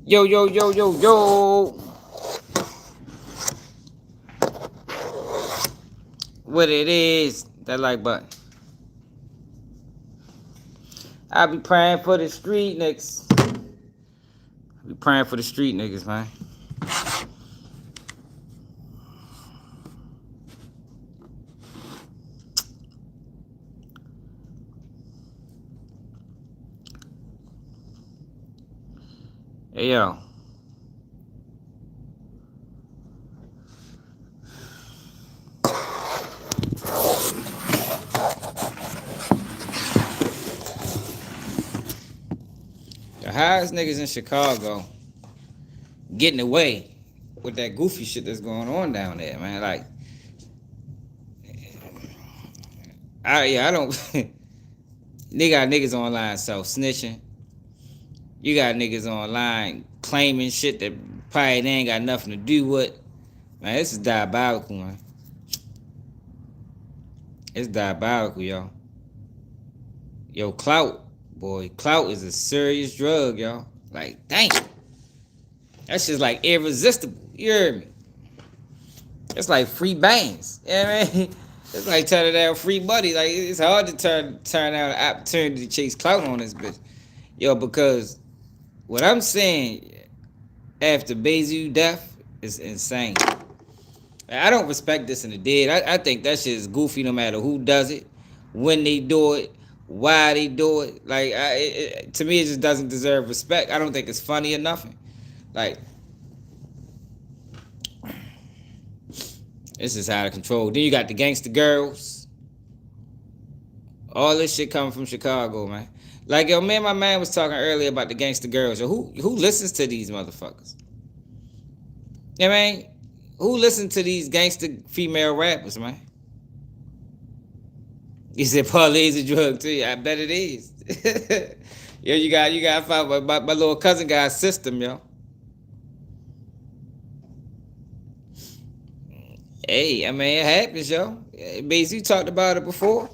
Yo, yo, yo, yo, yo. What it is, that like button. I be praying for the street niggas. I be praying for the street niggas, man. Hey, yo. The highest niggas in Chicago getting away with that goofy shit that's going on down there, man. Like, I don't. They got niggas online snitching. You got niggas online claiming shit that probably they ain't got nothing to do with. Man, this is diabolical, man. It's diabolical, y'all. Yo, clout, boy. Clout is a serious drug, y'all. Like, dang. That shit's like irresistible. You hear me? It's like free bangs. You know what I mean? It's like turning down free money. Like, it's hard to turn down an opportunity to chase clout on this bitch. Yo, because what I'm saying after Bayzoo death is insane. I don't respect this in the dead. I think that shit is goofy no matter who does it, when they do it, why they do it. Like, to me, it just doesn't deserve respect. I don't think it's funny or nothing. Like, this is out of control. Then you got the gangster girls. All this shit coming from Chicago, man. Like, yo, me and my man was talking earlier about the gangster girls. Yo, who listens to these motherfuckers? You know what I mean? Who listens to these gangster female rappers, man? He said parlay's a drug too. I bet it is. Yo, you got to find my little cousin guy's system, yo. Hey, I mean, it happens, yo. Basically, you talked about it before.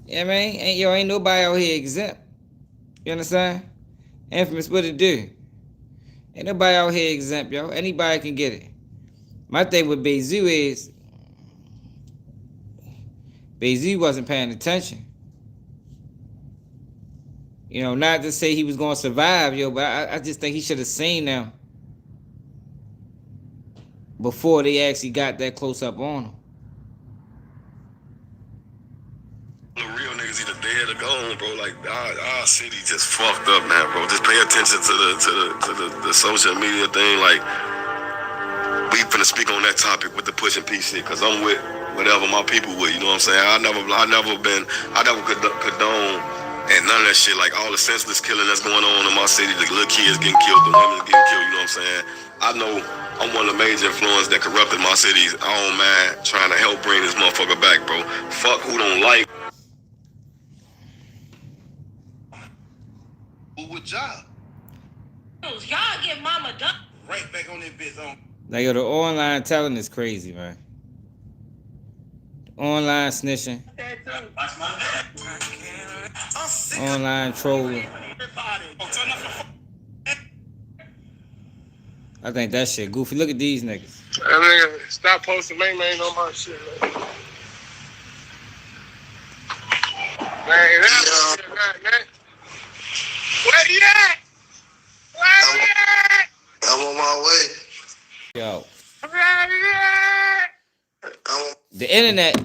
You know what I mean? Ain't nobody out here exempt. You understand? Infamous, what it do? Ain't nobody out here exempt, yo. Anybody can get it. My thing with Bayzoo is Bayzoo wasn't paying attention. You know, not to say he was going to survive, yo, but I just think he should have seen them before they actually got that close up on him. The real niggas either dead or gone, bro. Like our city just fucked up now, bro. Just pay attention to the social media thing. Like, we finna speak on that topic with the push and peace shit, cause I'm with whatever my people with. You know what I'm saying? I never condone and none of that shit. Like, all the senseless killing that's going on in my city, the little kids getting killed, the women getting killed. You know what I'm saying? I know I'm one of the major influences that corrupted my city's own man, trying to help bring this motherfucker back, bro. Fuck who don't like. Who would job? Y'all get mama done. Right back on that bitch on. Like, yo, the online telling is crazy, man. Online snitching. Online trolling. I think that shit goofy. Look at these niggas. That nigga, stop posting man on my shit, man. Man, that's shit, man. Where you at? Where you at? I'm on my way. Yo, Where you at? the internet.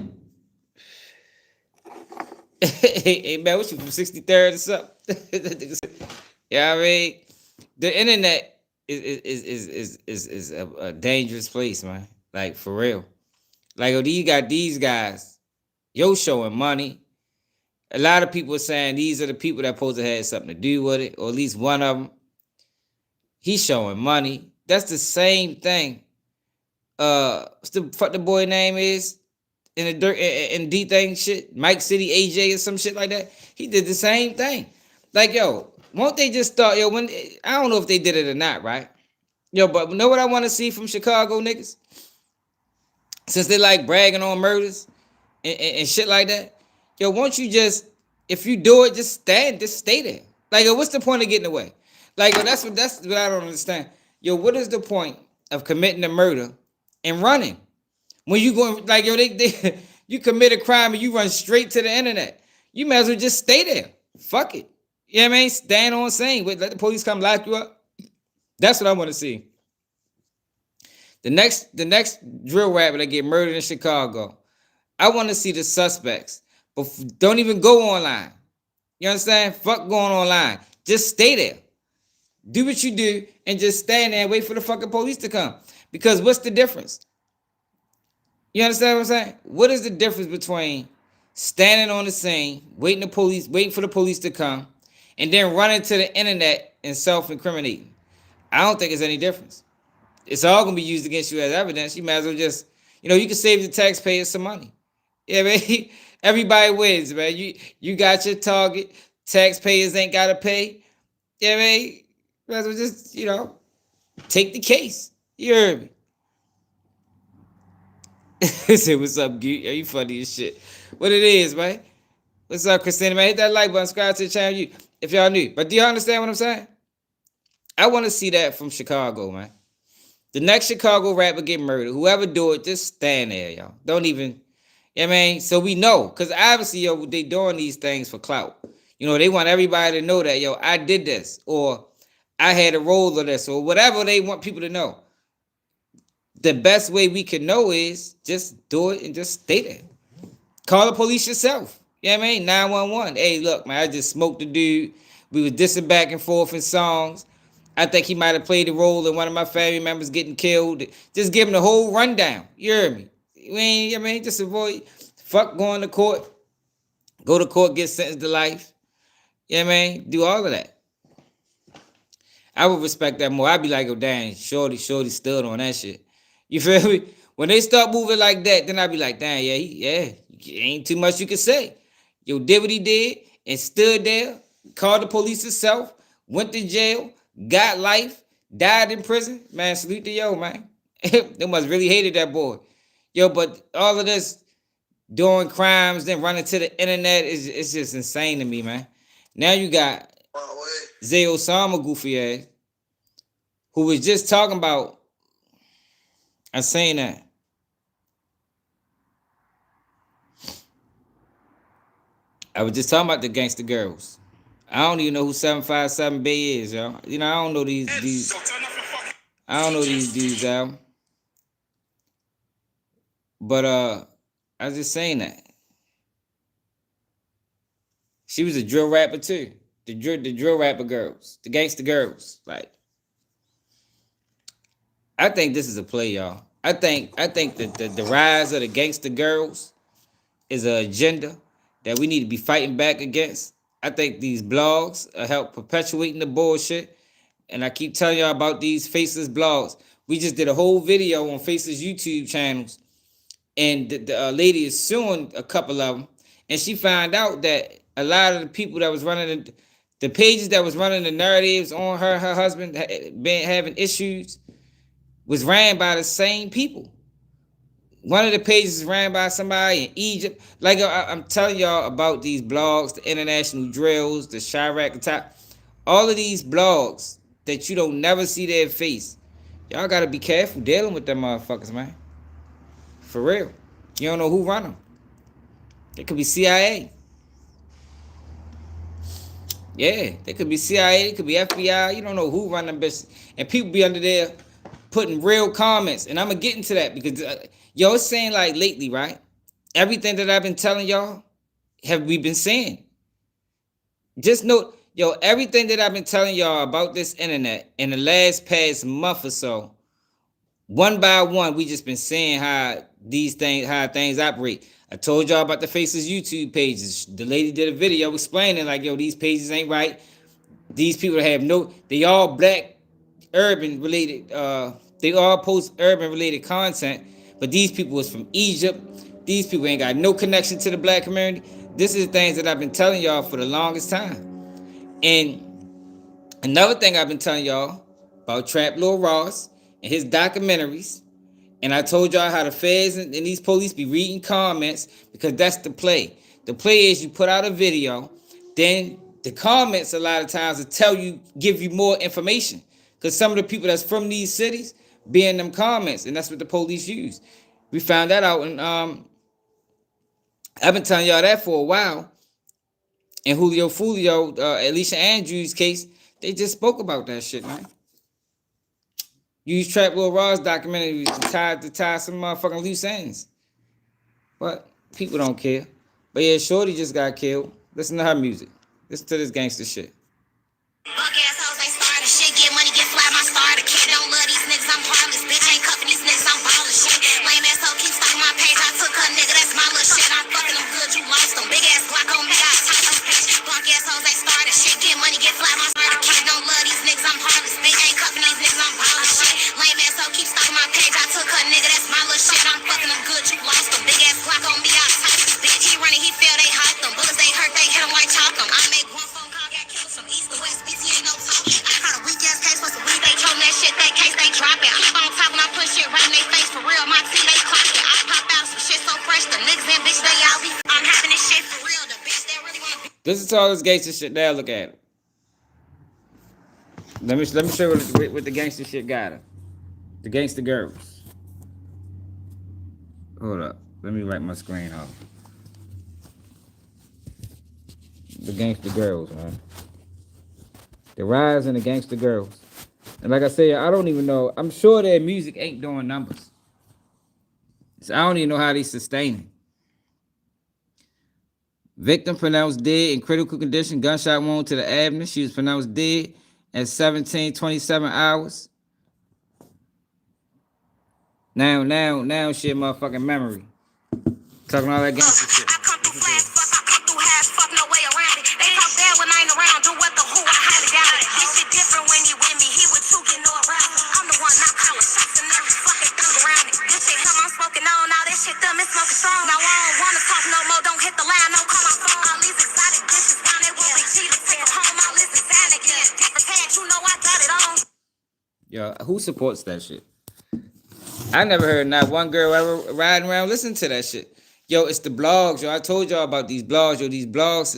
Hey, man, what you from 63rd or something? Yeah, I mean, the internet is a dangerous place, man. Like, for real. Like, oh, you got these guys, yo, showing money. A lot of people are saying these are the people that supposed to have something to do with it, or at least one of them. He's showing money. That's the same thing. What's the fuck the boy name is in the dirt in D thing shit? Mike City AJ or some shit like that. He did the same thing. Like, yo, won't they just start, yo, when I don't know if they did it or not, right? Yo, but know what I want to see from Chicago niggas? Since they like bragging on murders and shit like that. Yo, won't you just, if you do it, just stay there. Like, yo, what's the point of getting away? Like, yo, that's what I don't understand. Yo, what is the point of committing a murder and running when you going like yo they you commit a crime and you run straight to the internet? You might as well just stay there. Fuck it. You know what I mean? Stand on scene. Wait, let the police come lock you up. That's what I want to see. The next drill rapper that get murdered in Chicago, I want to see the suspects, but don't even go online. You understand? Fuck going online. Just stay there. Do what you do and just stand there and wait for the fucking police to come. Because what's the difference? You understand what I'm saying? What is the difference between standing on the scene, waiting for the police to come, and then running to the internet and self-incriminating? I don't think it's any difference. It's all gonna be used against you as evidence. You might as well just, you can save the taxpayers some money. Yeah, man. Everybody wins, man. You got your target. Taxpayers ain't gotta pay. Yeah, man. You might as well just, take the case. You heard me. Say, what's up, Geek? Are you funny as shit? What it is, man? What's up, Christina, man? Hit that like button, subscribe to the channel, if y'all new. But do y'all understand what I'm saying? I want to see that from Chicago, man. The next Chicago rapper get murdered. Whoever do it, just stand there, y'all. Don't even, so we know. Because obviously, yo, they doing these things for clout. They want everybody to know that, yo, I did this. Or I had a role of this. Or whatever they want people to know. The best way we can know is just do it and just stay there. Call the police yourself. 911. Hey, look, man, I just smoked the dude. We was dissing back and forth in songs. I think he might have played a role in one of my family members getting killed. Just give him the whole rundown. You hear me? Just avoid, fuck going to court. Go to court, get sentenced to life. Do all of that. I would respect that more. I'd be like, oh, dang, shorty stood on that shit. You feel me? When they start moving like that, then I'd be like, damn, ain't too much you can say. Yo, did what he did and stood there, called the police himself, went to jail, got life, died in prison. Man, salute to yo, man. They must really hated that boy. Yo, but all of this doing crimes, then running to the internet, it's just insane to me, man. Now you got Osama goofy ass, who was just talking about, I'm saying that. I was just talking about the gangster girls. I don't even know who 757 Bay is, yo. I don't know these. I don't know these dudes, out. But I was just saying that. She was a drill rapper too. The drill rapper girls, the gangster girls, like. I think this is a play, y'all. I think that the rise of the gangster girls is an agenda that we need to be fighting back against. I think these blogs help perpetuating the bullshit. And I keep telling y'all about these faceless blogs. We just did a whole video on faceless YouTube channels. And the lady is suing a couple of them. And she found out that a lot of the people that was running the pages that was running the narratives on her husband been having issues was ran by the same people. One of the pages is ran by somebody in Egypt. Like I'm telling y'all about these blogs, the international drills, the Chirac attack, all of these blogs that you don't never see their face. Y'all gotta be careful dealing with them motherfuckers, man. For real. You don't know who run them. It could be CIA. Yeah, they could be CIA, it could be FBI. You don't know who run them bitches. And people be under there putting real comments. And I'm going to get into that because, it's saying like lately, right? Everything that I've been telling y'all, have we been saying? Just note, everything that I've been telling y'all about this internet in the past month or so, one by one, we just been saying how things operate. I told y'all about the Faces YouTube pages. The lady did a video explaining like, these pages ain't right. These people they all black, urban related, they all post urban related content, but these people was from Egypt. These people ain't got no connection to the black community. This is things that I've been telling y'all for the longest time. And another thing I've been telling y'all about Trap Lil Ross and his documentaries. And I told y'all how the feds and these police be reading comments because that's the play. The play is you put out a video, then the comments a lot of times will tell you, give you more information. Because some of the people that's from these cities be in them comments, and that's what the police use. We found that out, and I've been telling y'all that for a while. And Julio Fulio, Alicia Andrews' case, they just spoke about that shit, man. Use Trap Lil Raw's documentary to tie some motherfucking loose ends. But people don't care. But yeah, Shorty just got killed. Listen to her music. Listen to this gangster shit. Fuck assholes, they started shit. Get money, get fly, my starter kid. Don't love these niggas, I'm harmless. Bitch ain't cuffing these niggas, I'm ballin' shit. Lame asshole keep stalking my page. I took her nigga, that's my little shit. I'm fucking them good, you lost them. Big ass Glock on me, I top them bitch. Fuck assholes, they started shit. Get money, get fly, my starter kid. Don't love these niggas, I'm harmless. Bitch ain't cuffing these niggas, I'm ballin' shit. Lame asshole keep stalking my page. I took her nigga, that's my little shit. I'm fucking them good, you lost them. Big ass Glock on me, I top them bitch. He running, he fell, they hot them. Bullets, they hurt, they hit him like chalk them. I make one phone call, got killed from east to west. BT ain't no talk. I caught a weak ass case for some weed. They told that shit, that case, they drop it. Keep on talking, I put shit right in their face for real. My team, they clock it. I pop out some shit so fresh. The niggas and bitch, they all be. I'm having this shit for real. The bitch, they really wanna be. Listen to all this gangster shit. Now look at it. Let me show you what the gangster shit got her. The gangster girls. Hold up. Let me wipe my screen off. The gangster girls, man. The rise in the gangster girls. And like I said, I don't even know. I'm sure their music ain't doing numbers. So I don't even know how they sustain it. Victim pronounced dead in critical condition. Gunshot wound to the abdomen. She was pronounced dead at 17:27 hours. Now she a motherfucking memory. Talking all that gangster shit. I come through flash, fuck, I come through half, fuck, no way around it. They talk bad when I ain't around, do what the who, I highly doubt it. This shit different when he with me, he with two, get no around. I'm the one not calling shots and every fucking thing around it. This shit him, I'm smoking on, now this shit dumb, it's smoking strong. Now I don't wanna talk no more, don't hit the line, no call my phone. All these exotic bitches round, they will be cheated, take them home, all this is Anakin. Different pants, you know I got it on. Yo, who supports that shit? I never heard not one girl ever riding around listening to that shit. Yo, it's the blogs, yo. I told y'all about these blogs, yo. These blogs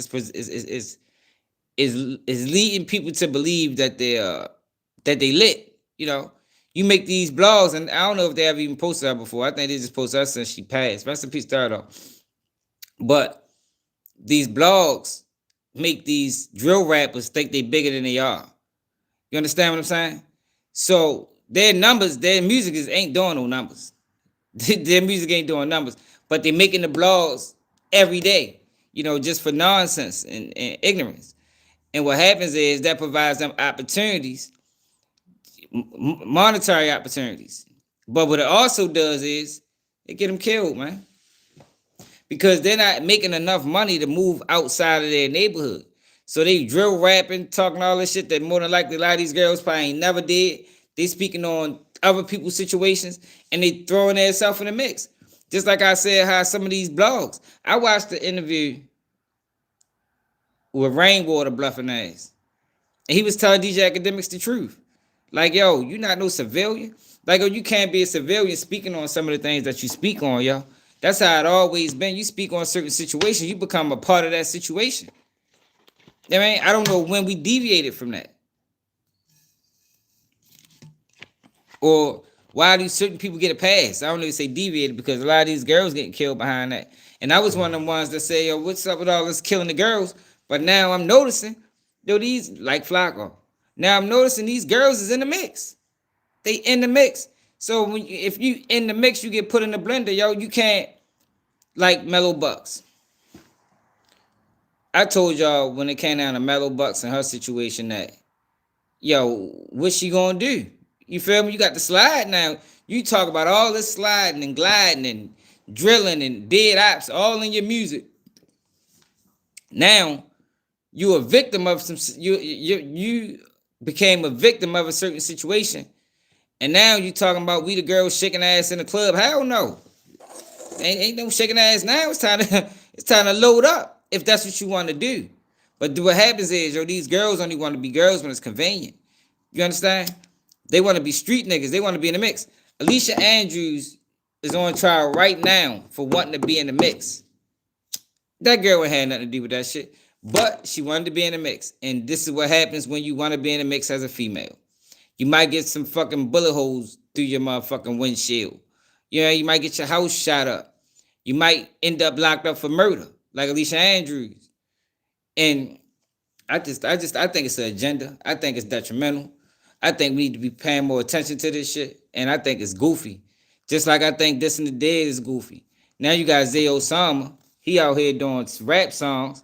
is leading people to believe that they lit. You know, you make these blogs, and I don't know if they ever even posted her before. I think they just posted her since she passed. Rest in peace, though. But these blogs make these drill rappers think they bigger than they are. You understand what I'm saying? So their numbers, their music ain't doing no numbers. Their music ain't doing numbers, but they're making the blogs every day, you know, just for nonsense and ignorance. And what happens is that provides them opportunities, monetary opportunities. But what it also does is it get them killed, man, because they're not making enough money to move outside of their neighborhood. So they drill rapping, talking all this shit that more than likely a lot of these girls probably ain't never did. They speaking on other people's situations and they throwing themselves in the mix. Just like I said, how some of these blogs. I watched the interview with Rainwater bluffing ass. And he was telling DJ Academics the truth. Like, yo, you not no civilian. Like, yo, you can't be a civilian speaking on some of the things that you speak on, yo. That's how it always been. You speak on certain situations, you become a part of that situation. I mean, I don't know when we deviated from that. Or why do certain people get a pass? I don't even say deviated because a lot of these girls getting killed behind that. And I was one of them ones that say, yo, what's up with all this killing the girls? But now I'm noticing, yo, these, like Flacco. Now I'm noticing these girls is in the mix. They in the mix. So if you in the mix, you get put in the blender, yo, you can't, like Mellow Bucks. I told y'all when it came down to Mellow Bucks and her situation that, yo, what's she gonna do? You feel me? You got the slide now. You talk about all this sliding and gliding and drilling and dead ops all in your music. Now you a victim of some. You became a victim of a certain situation, and now you talking about we the girls shaking ass in the club. Hell no, ain't no shaking ass now. It's time to load up if that's what you want to do. But what happens is, yo, these girls only want to be girls when it's convenient. You understand? They want to be street niggas. They want to be in the mix. Alicia Andrews is on trial right now for wanting to be in the mix. That girl ain't had nothing to do with that shit. But she wanted to be in the mix. And this is what happens when you want to be in the mix as a female. You might get some fucking bullet holes through your motherfucking windshield. You know, you might get your house shot up. You might end up locked up for murder, like Alicia Andrews. And I think it's an agenda. I think it's detrimental. I think we need to be paying more attention to this shit. And I think it's goofy. Just like I think This and the Dead is goofy. Now you got Zay Osama. He out here doing rap songs.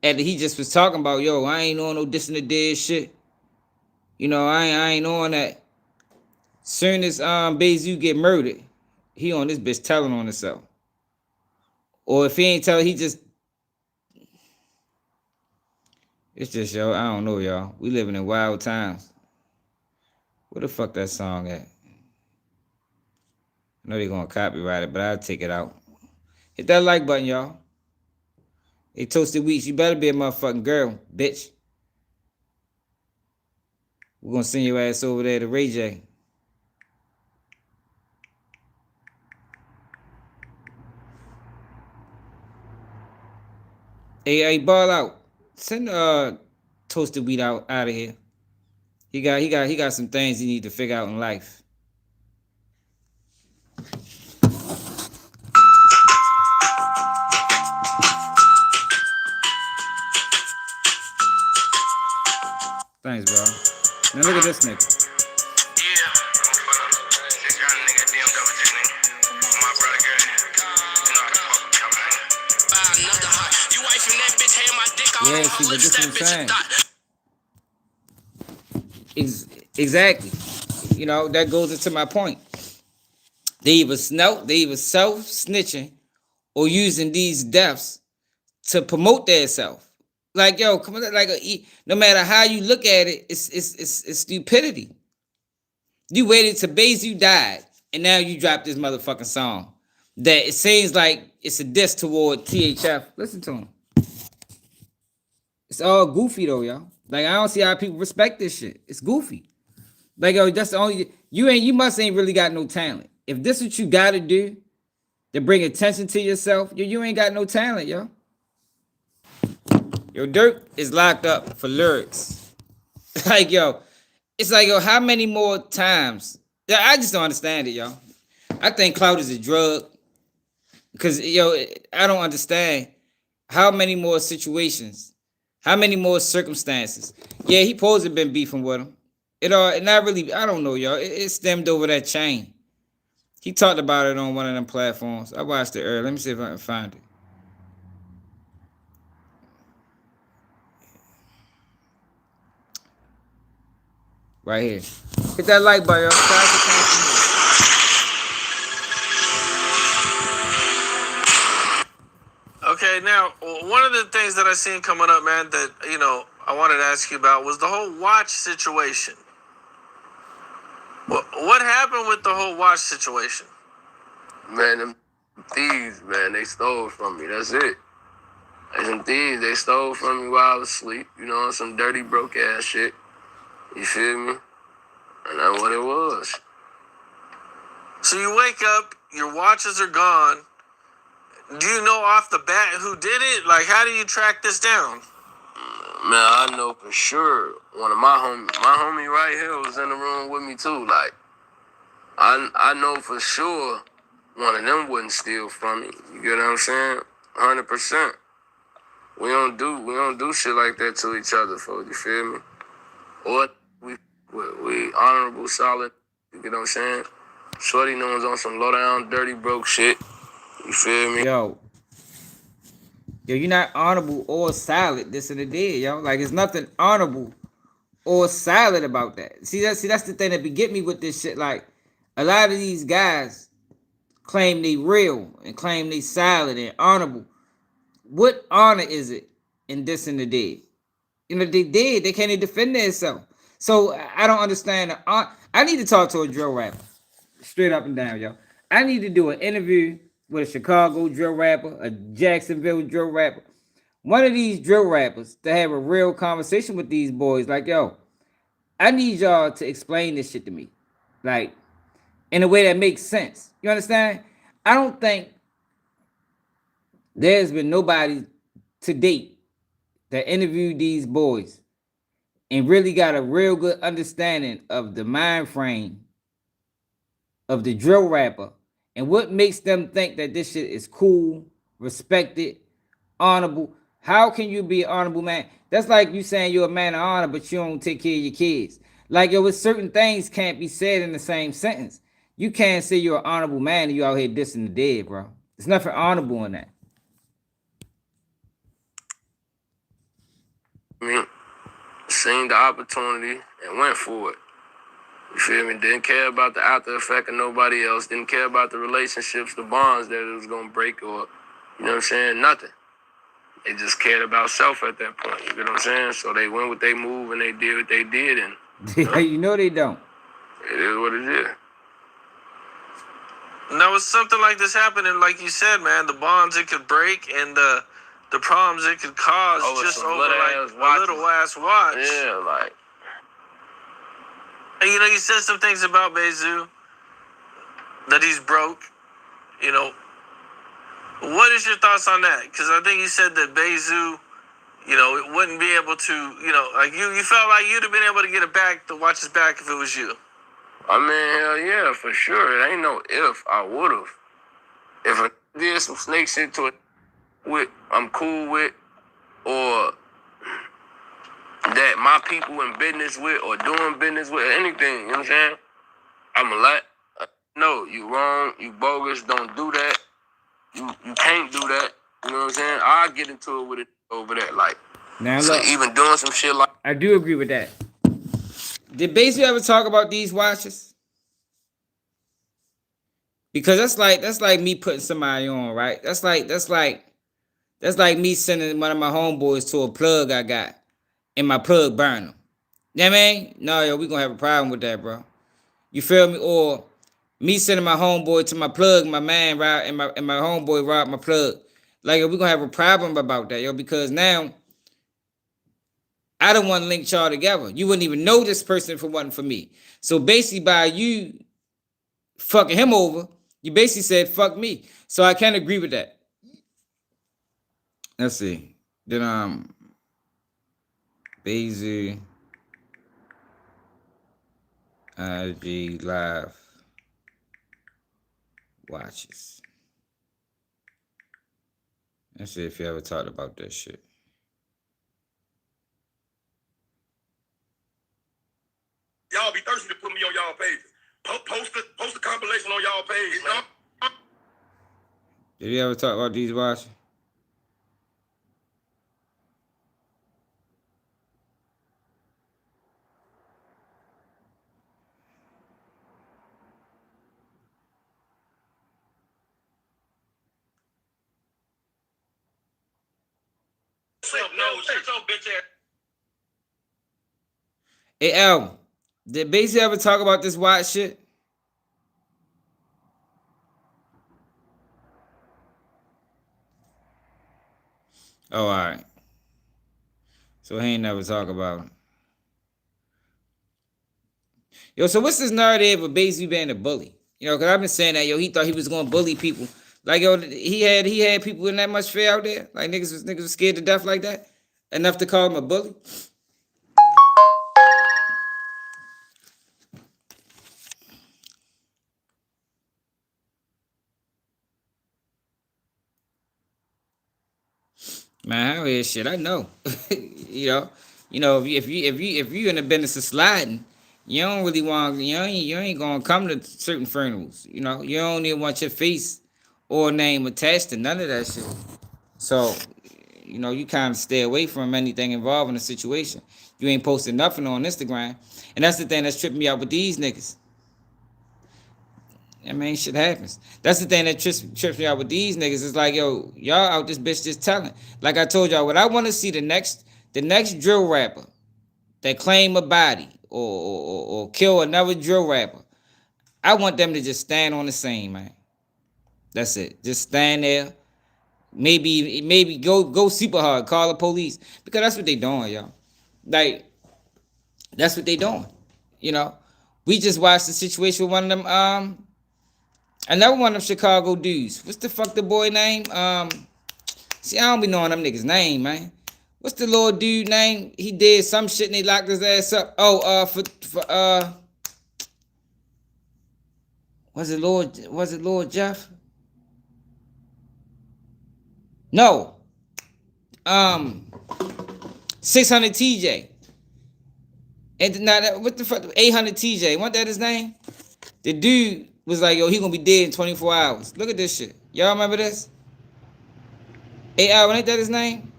And he just was talking about, yo, I ain't on no This and the Dead shit. You know, I ain't on that. Soon as Bayzoo get murdered, he on this bitch telling on himself. Or if he ain't telling, he just, it's just, yo, I don't know, y'all. We living in wild times. Where the fuck that song at? I know they gonna copyright it, but I'll take it out. Hit that like button, y'all. Hey, Toasted Weeks, you better be a motherfucking girl, bitch. We're gonna send your ass over there to Ray J. Hey, ball out. Send Toasted Wheat out of here. He got some things he need to figure out in life. Thanks, bro. Now look at this nigga. Yeah, see, but this is what I'm saying. Exactly. You know, that goes into my point. They either self-snitching or using these deaths to promote their self. Like, yo, come on, like no matter how you look at it, it's stupidity. You waited till Bayzoo died, and now you dropped this motherfucking song that it seems like it's a diss toward THF. Listen to him. It's all goofy though, y'all. Like, I don't see how people respect this shit. It's goofy. Like, yo, that's the only you must ain't really got no talent. If this is what you gotta do to bring attention to yourself, you ain't got no talent, yo. Yo, Dirk is locked up for lyrics. Like, yo, it's like, yo, how many more times? I just don't understand it, yo. I think clout is a drug. Because, yo, I don't understand how many more situations, how many more circumstances. Yeah, he supposed to have been beefing with him. Not really, I don't know, y'all. It stemmed over that chain. He talked about it on one of them platforms. I watched it earlier. Let me see if I can find it. Right here. Hit that like button, y'all. Okay, now, one of the things that I seen coming up, man, that, you know, I wanted to ask you about was the whole watch situation. What happened with the whole watch situation? Man, them thieves, man, they stole from me. That's it. They some thieves, they stole from me while I was asleep. You know, some dirty, broke ass shit. You feel me? And that's what it was. So you wake up, your watches are gone. Do you know off the bat who did it? Like, how do you track this down? Man, I know for sure. One of my homie right here was in the room with me too. Like, I know for sure one of them wouldn't steal from me. You get what I'm saying? 100%. We don't do shit like that to each other, folks. You feel me? Or we honorable, solid. You get what I'm saying? Shorty knows on some low down, dirty, broke shit. You feel me? Yo, you're not honorable or solid. This and the dead, yo. Like, it's nothing honorable or solid about that. See, that's the thing that be get me with this shit. Like, a lot of these guys claim they real and claim they solid and honorable. What honor is it in this and the dead? You know, they dead. They can't even defend themselves. So I don't understand. I need to talk to a drill rapper, straight up and down, yo. I need to do an interview with a Chicago drill rapper, a Jacksonville drill rapper, one of these drill rappers to have a real conversation with these boys. Like, yo, I need y'all to explain this shit to me, like, in a way that makes sense. You understand? I don't think there's been nobody to date that interviewed these boys and really got a real good understanding of the mind frame of the drill rapper and what makes them think that this shit is cool, respected, honorable. How can you be an honorable man? That's like you saying you're a man of honor, but you don't take care of your kids. Like, yo, with certain things can't be said in the same sentence. You can't say you're an honorable man and you out here dissing the dead, bro. There's nothing honorable in that. I mean, seen the opportunity and went for it. You feel me? Didn't care about the after effect of nobody else. Didn't care about the relationships, the bonds that it was gonna break, or you know what I'm saying? Nothing. They just cared about self at that point. You know what I'm saying? So they went with their move and they did what they did, and You know they don't. it is what it is. Now, with something like this happening, like you said, man, the bonds it could break and the problems it could cause just some over little like ass a watches. little ass watch. Yeah, like And you said some things about Bayzoo that he's broke. What is your thoughts on that? Because I think you said that Bayzoo, it wouldn't be able to, like you felt like you'd have been able to get it back, the watches back if it was you. I mean, hell yeah, for sure. It ain't no if. I would've. If I did some snake shit to it, I'm cool with, or that my people in business with or doing business with, anything, you know what I'm saying? I'ma let, no, you wrong, you bogus, don't do that. You can't do that. You know what I'm saying? I'll get into it with it over that. Like, Now so look, even doing some shit like, I do agree with that. Did Bayzoo ever talk about these watches? Because that's like me putting somebody on, right? That's like me sending one of my homeboys to a plug I got, and my plug burn them. You know what I mean? No, yo, we gonna have a problem with that, bro. You feel me? Or me sending my homeboy to my plug, my man rob, and my homeboy rob my plug. Like, yo, we gonna have a problem about that, yo, because now I don't want to link y'all together. You wouldn't even know this person if it wasn't for me. So basically, by you fucking him over, you basically said fuck me. So I can't agree with that. Let's see. Then Bayzoo IG Live watches. Let's see if you ever talked about that shit. Y'all be thirsty to put me on y'all pages. Post a compilation on y'all page, man. Did you ever talk about these watches? No, shut your bitch ass. Hey, Al, did Bayzoo ever talk about this watch shit? Oh, all right. So he ain't never talk about it. Yo, so what's this narrative of Bayzoo being a bully? You know, because I've been saying that, yo, he thought he was going to bully people. Like, yo, he had people in that much fear out there? Like, niggas was scared to death like that? Enough to call him a bully? Man, I hear shit. I know. If you in the business of sliding, you don't really want you ain't gonna come to certain funerals. You don't even want your face or name attached to none of that shit. So, you kind of stay away from anything involving the situation. You ain't posting nothing on Instagram, and that's the thing that's tripping me out with these niggas. I mean, shit happens. That's the thing that trips me out with these niggas. It's like, yo, y'all out this bitch just telling. Like I told y'all, what I want to see the next drill rapper that claim a body or kill another drill rapper, I want them to just stand on the scene, man. That's it. Just stand there. Maybe go super hard, call the police, because that's what they doing, y'all. Like, that's what they doing. We just watched the situation with one of them. Another one of them Chicago dudes. What's the fuck the boy name? See, I don't be knowing them niggas' name, man. What's the little dude name? He did some shit and they locked his ass up. Oh, for was it Lord Jeff? No. 600 TJ. And now what the fuck? 800 TJ. Wasn't that his name? The dude was like, yo, he gonna be dead in 24 hours. Look at this shit. Y'all remember this? 8 hours, ain't that his name?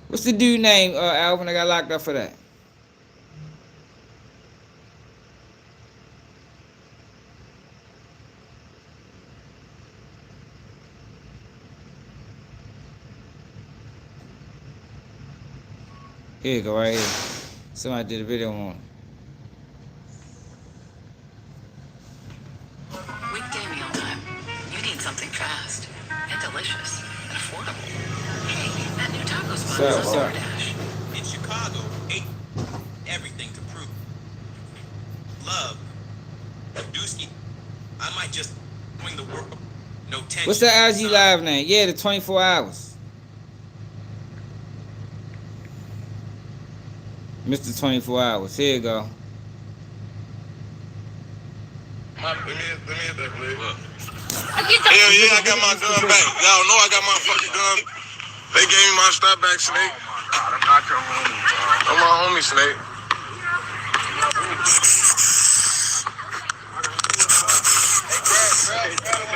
What's the dude name, Alvin? I got locked up for that. Here you go, right here. Somebody did a video on. Weekday meal time. You need something fast and delicious and affordable. Hey, that new taco spot is What's up? Dash. In Chicago, ate everything to prove. Love. Dusky. I might just wing the world. No tension. What's that IG live name? Yeah, the 24 hours. Mr. 24 hours. Here you go. Let me hit that, please. Hell yeah, I got my gun back. Y'all know I got my fucking gun. They gave me my strap back, Snake. I'm not your homie, bro. I'm my homie, Snake.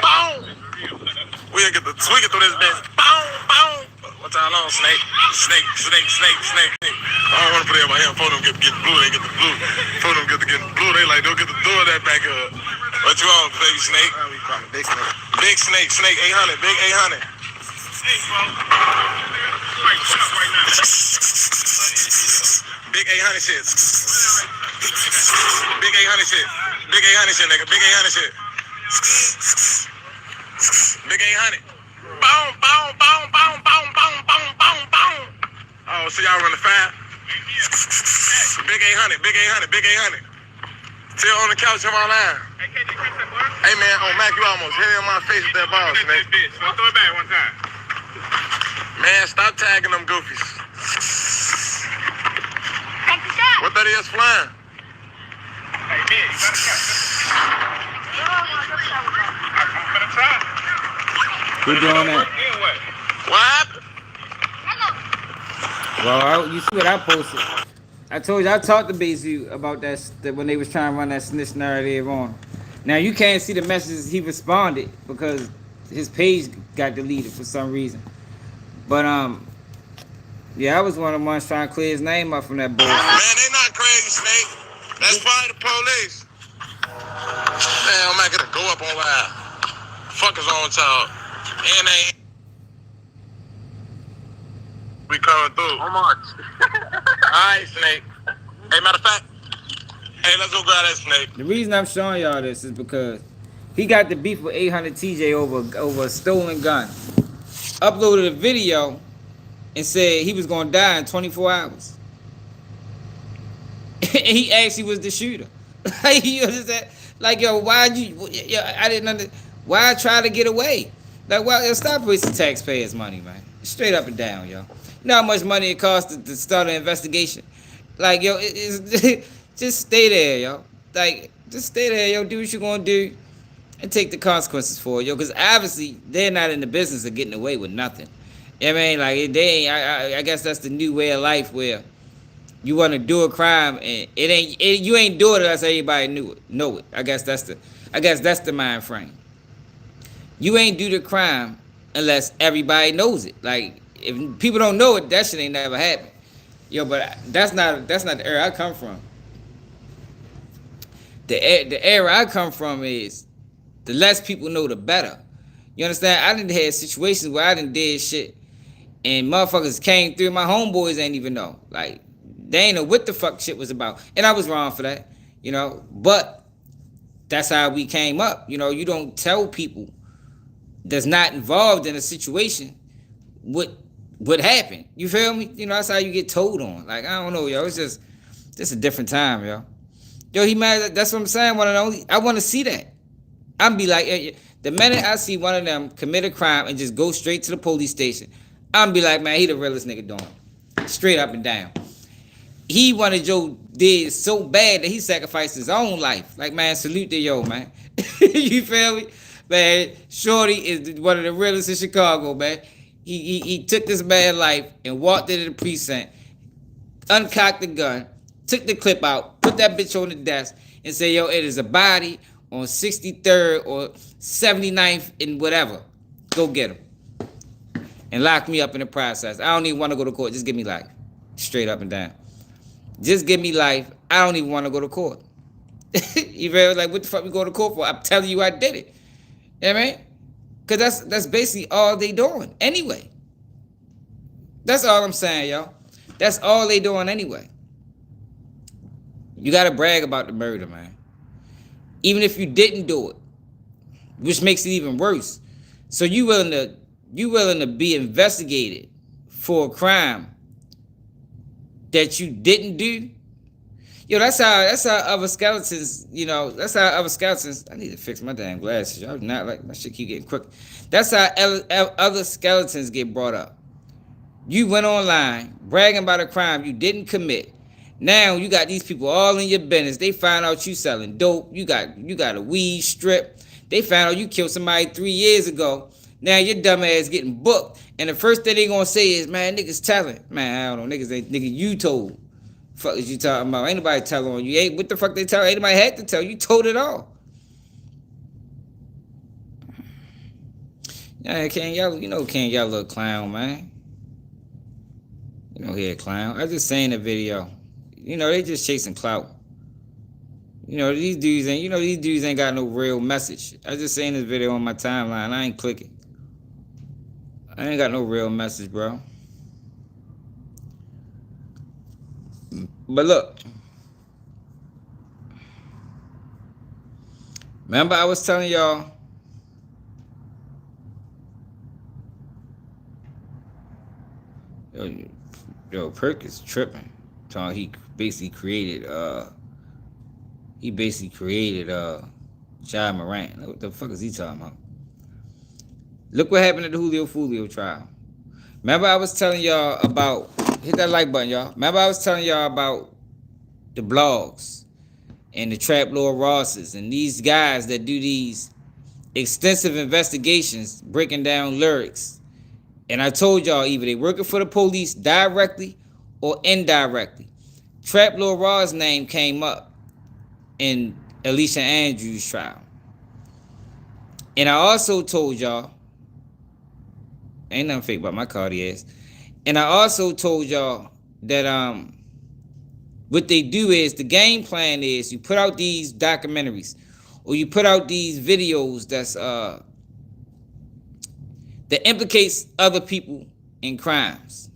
Boom! We can get through this bitch. Boom! Boom! What's y'all on, Snake? Snake. I don't want to put it in my hand. For them get the blue, they get the blue. For them get the blue, they like, don't get the door that back up. What you on, baby Snake? Big Snake. Big Snake, Snake 800, big 800. Big 800 shit. Big 800 shit. Big 800 shit, nigga. Big 800 shit. Big 800. Boom, boom, boom, boom, boom, boom, boom, boom, boom. Oh, so y'all running fast? Big 800, big 800, big 800. Still on the couch of my line. Hey man, on Mac, you almost hit in my face with that ball, Snake. Throw it back one time. Man, stop tagging them goofies. What that is flying? Hey, man, you better try. Who doing that? What happened? Well, you see what I posted. I told you I talked to Bayzoo about that when they was trying to run that snitch narrative on. Now you can't see the messages he responded because his page got deleted for some reason. But yeah, I was one of the ones trying to clear his name up from that bullshit. Man, they not crazy, Snake. That's probably the police. Man, I'm not gonna go up on live. Fuck is on with y'all. And they we coming through. How much? Alright, Snake. Hey, matter of fact, hey, let's go grab that Snake. The reason I'm showing y'all this is because he got the beef with 800 TJ over a stolen gun. Uploaded a video and said he was gonna die in 24 hours. And he actually was the shooter. You understand? Like, yo, why'd you? Yo, I didn't understand. Why try to get away? Like, well, yo, stop wasting taxpayers' money, man. Straight up and down, yo. You know how much money it costs to start an investigation? Like, yo, just stay there, yo. Like, just stay there, yo. Do what you're gonna do, and take the consequences for it, yo. Because obviously they're not in the business of getting away with nothing. You know what I mean? Like, they ain't. I guess that's the new way of life where you want to do a crime and you ain't do it unless everybody know it. I guess that's the mind frame. You ain't do the crime unless everybody knows it. Like, if people don't know it, that shit ain't never happened. Yo, but that's not the era I come from. The era I come from is the less people know, the better. You understand? I done had situations where I done did shit and motherfuckers came through. My homeboys ain't even know. Like, they ain't know what the fuck shit was about. And I was wrong for that, you know. But that's how we came up. You know, you don't tell people that's not involved in a situation what happened. You feel me? You know, that's how you get told on. Like, I don't know, yo. It's just a different time, yo. Yo, he mad. That's what I'm saying. I want to see that. I'm be like, The minute I see one of them commit a crime and just go straight to the police station, I'm be like, man, he the realest nigga doing it. Straight up and down. He wanted Joe did so bad that he sacrificed his own life. Like, man, salute to yo, man. You feel me? Man, Shorty is one of the realest in Chicago, man. He took this man's life and walked into the precinct, uncocked the gun, took the clip out, put that bitch on the desk, and said, yo, it is a body on 63rd or 79th and whatever. Go get him. And lock me up in the process. I don't even want to go to court. Just give me life. Straight up and down. Just give me life. I don't even want to go to court. You feel like, what the fuck we go to court for? I'm telling you I did it. You know what I mean? Because that's basically all they doing anyway. That's all I'm saying, y'all. That's all they doing anyway. You got to brag about the murder, man. Even if you didn't do it, which makes it even worse. So you willing to be investigated for a crime that you didn't do? Yo, that's how other skeletons, that's how other skeletons, I need to fix my damn glasses. Y'all not like, my shit keep getting crooked. That's how other skeletons get brought up. You went online bragging about a crime you didn't commit. Now you got these people all in your business. They find out you selling dope. You got a weed strip. They found out you killed somebody 3 years ago. Now your dumb ass getting booked. And the first thing they gonna say is, man, niggas telling. Man, I don't know, nigga, you told. Fuck is you talking about? Ain't nobody telling on you. Ain't what the fuck they tell? Ain't nobody had to tell you. Told it all. Yeah, King Yellow, King Yellow little clown, man. He a clown. I just saying the video. They just chasing clout. These dudes ain't got no real message. I just saying this video on my timeline. I ain't clicking. I ain't got no real message, bro. But look. Remember I was telling y'all. Yo, Perk is tripping. He basically created Ja Morant. What the fuck is he talking about? Look what happened at the Julio Fulio trial. Remember I was telling y'all about, hit that like button, y'all. Remember I was telling y'all about the blogs and the Trap Lord Rosses and these guys that do these extensive investigations breaking down lyrics. And I told y'all either they working for the police directly or indirectly. Trap Lord Ross' name came up in Alicia Andrews' trial. And I also told y'all, ain't nothing fake about my Cartiers. And I also told y'all that what they do is, the game plan is you put out these documentaries or you put out these videos that implicates other people in crimes.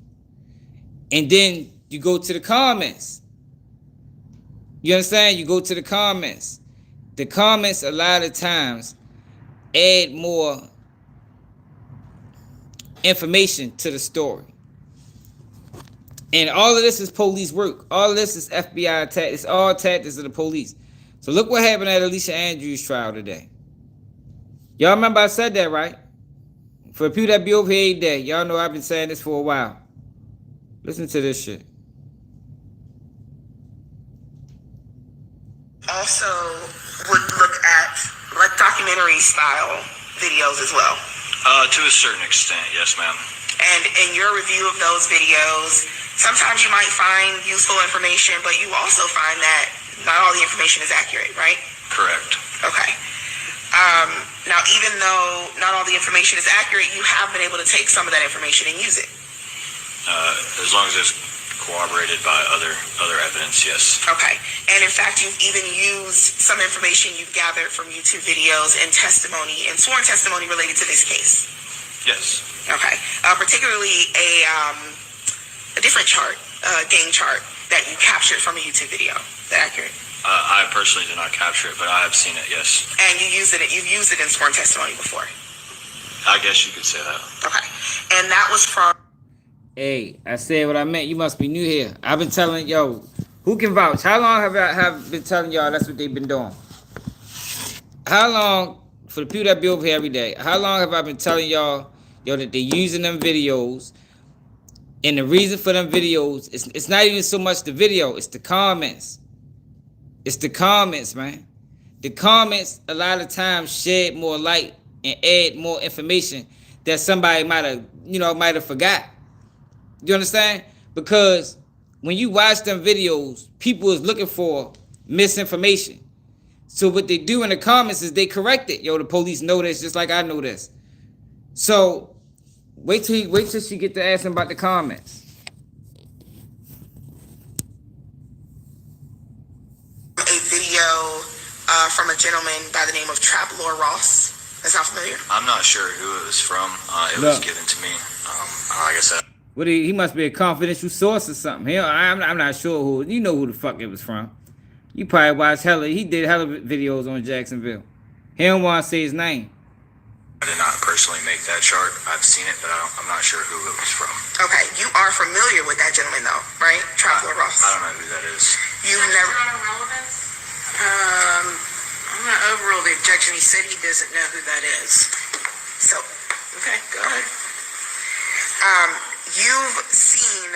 And then you go to the comments. You understand? You go to the comments. The comments a lot of times add more information to the story. And all of this is police work. All of this is FBI tactics. It's all tactics of the police. So look what happened at Alicia Andrews' trial today. Y'all remember I said that, right? For the people that be over here every day, y'all know I've been saying this for a while. Listen to this shit. Also would look at like documentary style videos as well. To a certain extent, yes, ma'am. And in your review of those videos, sometimes you might find useful information, but you also find that not all the information is accurate, right? Correct. Okay. Now, even though not all the information is accurate, you have been able to take some of that information and use it. As long as it's corroborated by other evidence, yes. Okay. And in fact, you've even used some information you've gathered from YouTube videos and testimony and sworn testimony related to this case. Yes. Okay. Particularly a different chart, gang chart that you captured from a YouTube video. Is that accurate? I personally did not capture it, but I have seen it, yes. And you've used it in sworn testimony before. I guess you could say that. Okay. And that was from... Hey, I said what I meant. You must be new here. I've been telling, who can vouch? How long have I been telling y'all that's what they've been doing? How long for the people that be over here every day, how long have I been telling y'all, yo, that they're using them videos? And the reason for them videos, it's not even so much the video, it's the comments. It's the comments, man. The comments a lot of times shed more light and add more information that somebody might have forgot. You understand? Because when you watch them videos, people is looking for misinformation. So what they do in the comments is they correct it. Yo, the police know this just like I know this. So wait till she get to asking about the comments. A video from a gentleman by the name of KILL3RS. That's not familiar? I'm not sure who it was from. It was given to me. Like I said. What he must be a confidential source or something. I'm not sure who. You know who the fuck it was from. You probably watched he did hella videos on Jacksonville. He don't want to say his name. I did not personally make that chart. I've seen it, but I'm not sure who it was from. Okay, you are familiar with that gentleman though, right? KILL3RS. I don't know who that is. You've never. I'm gonna overrule the objection. He said he doesn't know who that is. So, okay, go ahead. You've seen.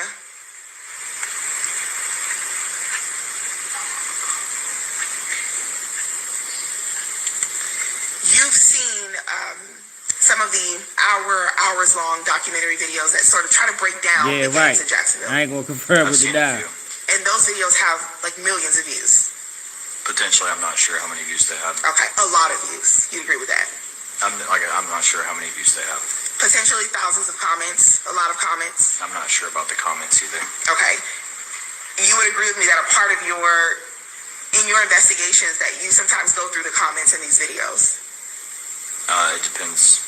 Some of the hours-long documentary videos that sort of try to break down the gangs in Jacksonville. I ain't gonna confirm with the die. And those videos have like millions of views. Potentially, I'm not sure how many views they have. Okay, a lot of views. You agree with that? I'm not sure how many views they have. Potentially thousands of comments, a lot of comments. I'm not sure about the comments either. Okay. You would agree with me that a part of in your investigations that you sometimes go through the comments in these videos? It depends.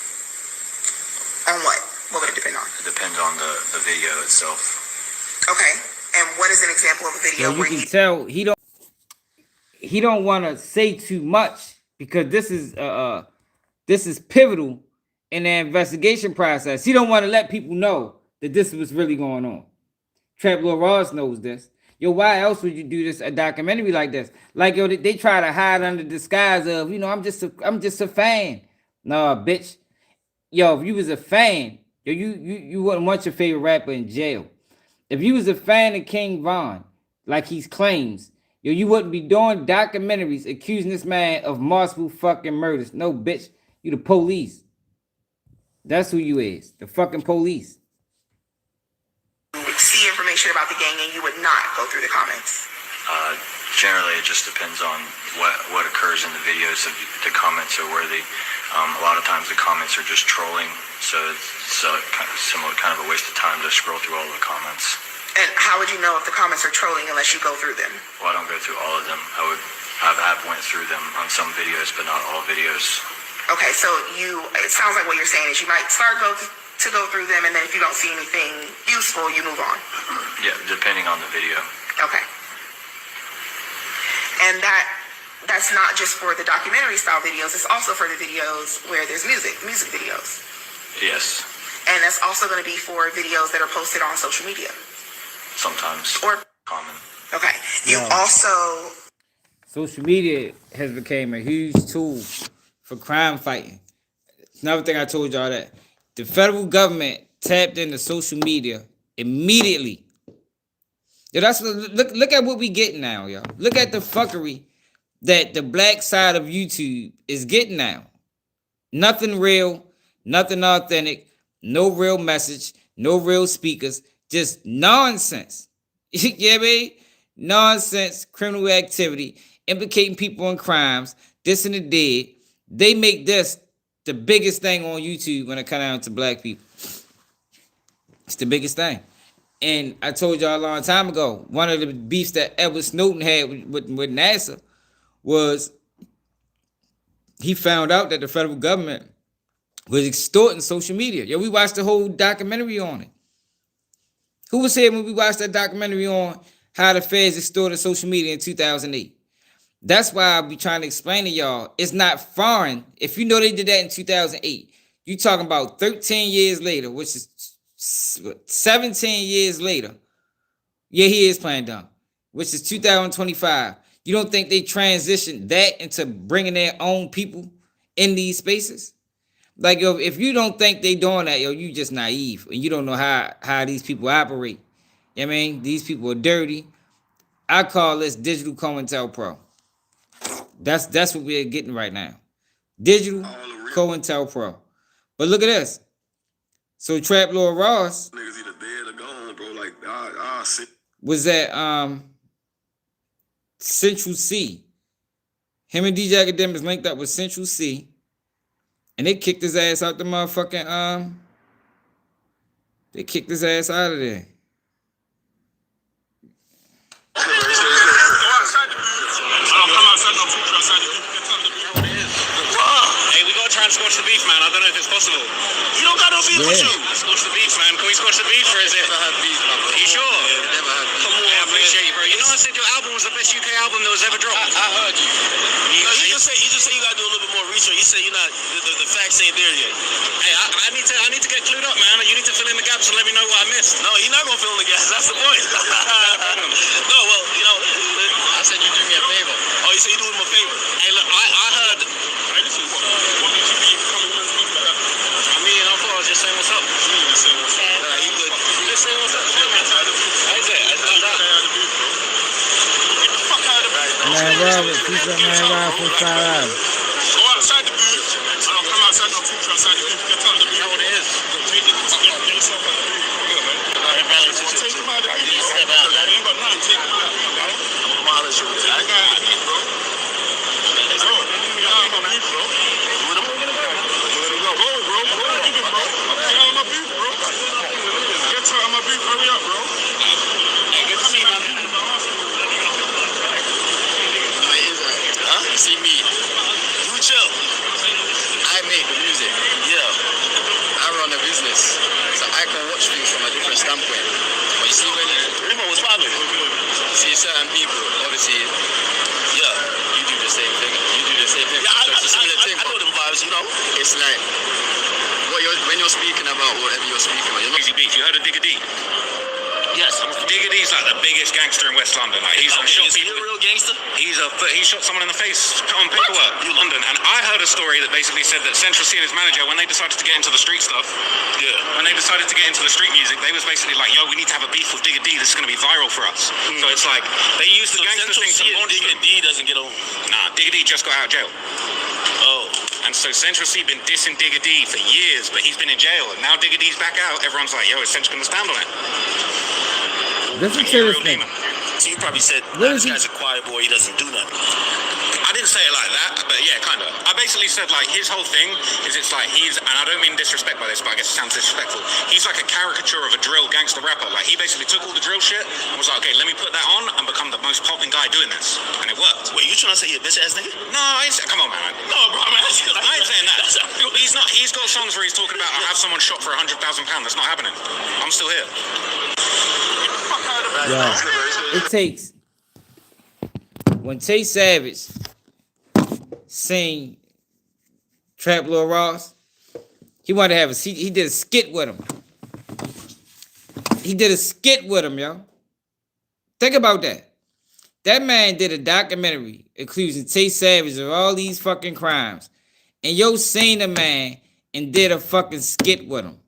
On what? What would it depend on? It depends on the video itself. Okay. And what is an example of a video where you can tell he don't want to say too much because this is pivotal in the investigation process. He don't want to let people know that this is what's really going on. KILL3RS knows this. Yo, why else would you do a documentary like this? Like, yo, they try to hide under the disguise of, I'm just a fan. Nah, bitch. Yo, if you was a fan, yo, you wouldn't want your favorite rapper in jail. If you was a fan of King Von, like he claims, yo, you wouldn't be doing documentaries accusing this man of multiple fucking murders. No, bitch. You the police. That's who you is. The fucking police. See information about the gang and you would not go through the comments? Generally, it just depends on what occurs in the videos. If the comments are worthy. A lot of times the comments are just trolling, so it's kind of a waste of time to scroll through all the comments. And how would you know if the comments are trolling unless you go through them? Well, I don't go through all of them. I've went through them on some videos, but not all videos. Okay, so it sounds like what you're saying is you might go through them, and then if you don't see anything useful, you move on. Yeah, depending on the video. Okay. And that's not just for the documentary style videos, it's also for the videos where there's music videos. Yes. And that's also going to be for videos that are posted on social media. Sometimes. Or common. Okay. You also social media has become a huge tool for crime fighting. Another thing I told y'all that the federal government tapped into social media immediately. Yo, look at what we getting now, y'all. Look at the fuckery that the black side of YouTube is getting now. Nothing real, nothing authentic, no real message, no real speakers, just nonsense. You get me? Nonsense, criminal activity, implicating people in crimes, this and the dead. They make this the biggest thing on YouTube when it comes down to black people. It's the biggest thing. And I told y'all a long time ago, one of the beefs that Edward Snowden had with NASA was he found out that the federal government was extorting social media. Yo, we watched the whole documentary on it. Who was here when we watched that documentary on how the feds extorted social media in 2008? That's why I be trying to explain to y'all, it's not foreign. If you know they did that in 2008, you talking about 13 years later, which is 17 years later. Yeah, he is playing dumb, which is 2025. You don't think they transitioned that into bringing their own people in these spaces. Like, yo, if you don't think they doing that, yo, you just naive and you don't know how these people operate. You know what I mean? These people are dirty. I call this digital COINTELPRO. That's what we're getting right now. Digital COINTELPRO. But look at this. So Trap Lord Ross Niggas either dead or gone, bro. Like, was at Central C. Him and DJ Academics linked up with Central C. And they kicked his ass out the motherfucking they kicked his ass out of there. Hey, we gotta try and squash the beef, man. I don't know if it's possible. You don't got no beef with you. Squash the beef, man. Can we squash the beef, or is it? Never had beef, man. You sure? Never had beef. Come on, I appreciate you, bro. You know I said your album was the best UK album that was ever dropped. I heard you. No, you just say you gotta do a little bit more research. You say you're not the facts ain't there yet. Hey, I need to get clued up, man. You need to fill in the gaps and let me know what I missed. No, you're not gonna fill in the gaps. That's the point. No, well, you know, I said you do me a favor. oh, you said you doing me a favor. Hey, look, I heard. Hey, listen, what makes you be coming to speak like that? I mean, I thought I was just saying what's up. Nah, you good. Just saying what's up. How's that? Get the fuck out of the booth. Man, Robert, keep that man Robert for 5 hours. Go outside the booth. And I'll come outside and I'll talk to you outside the booth. Get out of the booth. That's what it is. Get yourself out of the booth. Take him out of the booth. You ain't got nothing. Take him out. I got a booth, bro. Hurry up, bro. Hey, good to see you, man. Huh? See me. You chill. I make the music. Yeah. I run a business. So I can watch things from a different standpoint. But you see when Remo was popping. see certain people, obviously, Yeah. you do the same thing. You do the same thing. Yeah, So it's a similar thing, I know but them vibes, you know. it's like when you're speaking about whatever you're speaking about, you're not Easy beef. You heard of Digga D? Yes, Digga D's like the biggest gangster in West London. Like he's shot Is he people. a real gangster? He shot someone in the face on paperwork. You London, and I heard a story that basically said that Central C and his manager, when they decided to get into the street stuff, when they decided to get into the street music, they was basically like, "Yo, we need to have a beef with Digga D. This is going to be viral for us." So it's like they use the gangster thing to launch. Digga D doesn't get over. Nah, Digga D just got out of jail. Oh. And so Central C been dissing Digga D for years, but he's been in jail. And now Digga D's back out. Everyone's like, "Yo, is Central going to stand on it?" Listen to this thing. So you probably said, What is this he- guy's a quiet boy, he doesn't do nothing. I didn't say it like that, but yeah, kind of. I basically said, like, his whole thing is it's like he's, and I don't mean disrespect by this, but I guess it sounds disrespectful. He's like a caricature of a drill gangster rapper. Like, he basically took all the drill shit and was like, okay, let me put that on and become the most popping guy doing this. And it worked. Wait, you trying to say you're a bitch ass nigga? No, I ain't saying, come on, man. No, bro, I'm asking. I ain't saying that. He's not, he's got songs where he's talking about, I have someone shot for £100,000. That's not happening. I'm still here. Yo, it takes when Tay Savage sing Trap Lord Ross, he wanted to have he did a skit with him. He did a skit with him, yo. Think about that. That man did a documentary accusing Tay Savage of all these fucking crimes. And yo seen the man and did a fucking skit with him.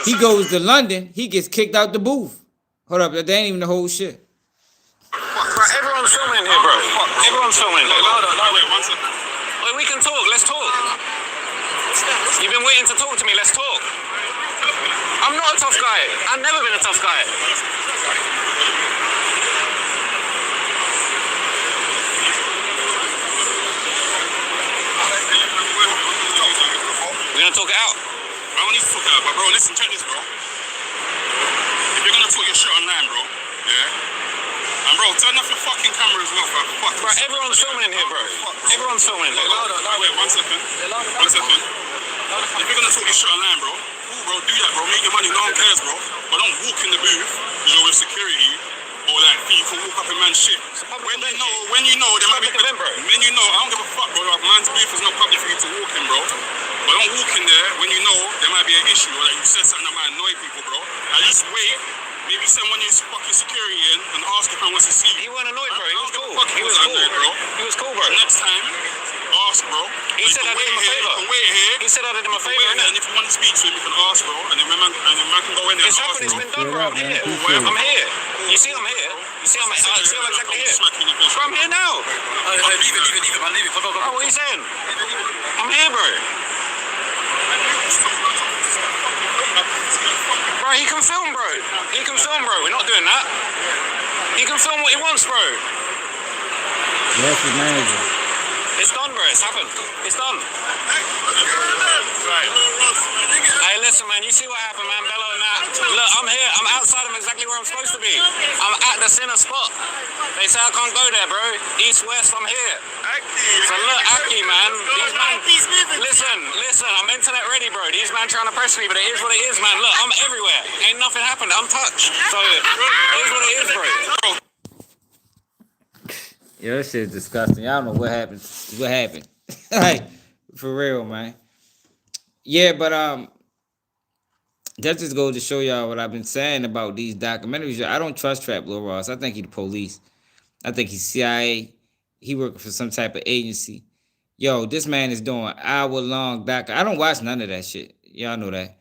He goes to London, he gets kicked out the booth. Hold up, that ain't even the whole shit. Bro, everyone's filming here, bro. Everyone's filming. Wait, we can talk. Let's talk. You've been waiting to talk to me. Let's talk. I'm not a tough guy. I've never been a tough guy. We're gonna talk it out. I don't need to talk out, but bro, listen, check this, bro. If you're gonna talk your shit online, bro, yeah? And bro, turn off your fucking camera as well, bro. Bro, everyone's filming in here, bro. Everyone's filming. Wait, 1 second. 1 second. If you're gonna talk your shit online, bro, cool, bro, do that, bro. Make your money, no one cares, bro. But don't walk in the booth, you know, with security, or like, you can walk up in man's shit. When you know, there might be, when you know, I don't give a fuck, bro. Like, man's booth is not public for you to walk in, bro. But don't walk in there when you know there might be an issue, or like you said something that might annoy people, bro. At least wait. Maybe send one of his fucking security in and ask if I wants to see you. He wasn't annoyed, bro. He was cool. He was cool, bro. He was cool, bro. Next time, ask ask, bro. He said I did him a favor. You can wait here. He said I did him a favor, And innit? if you want to speak to him, you can ask, bro. And then man can go in there and It's ask, happened. It's bro. been done, bro. I'm here. I'm here. You see, I'm here. You see, I'm exactly here. Bro, I'm here now. Leave it, man. Leave it. Go. Bro, what are you saying? I'm here, bro. Bro, he can film, bro. He can film, bro. We're not doing that. He can film what he wants, bro. That's his manager. It's done, bro. It's happened. It's done. Right. Hey, listen, man. You see what happened, man? Bello and that. Look, I'm here. I'm outside. I'm exactly where I'm supposed to be. I'm at the center spot. They say I can't go there, bro. East, west, I'm here. So look, Aki, man. These man, listen. I'm internet ready, bro. These man trying to press me, but it is what it is, man. Look, I'm everywhere. Ain't nothing happened. I'm touched. So it is what it is, bro. Yeah, that shit is disgusting. Y'all don't know what happened. What happened? Like, for real, man. Yeah, but that just goes to show y'all what I've been saying about these documentaries. I don't trust Trap Lil Ross. I think he the police. I think he's CIA. He working for some type of agency. Yo, this man is doing hour-long I don't watch none of that shit. Y'all know that.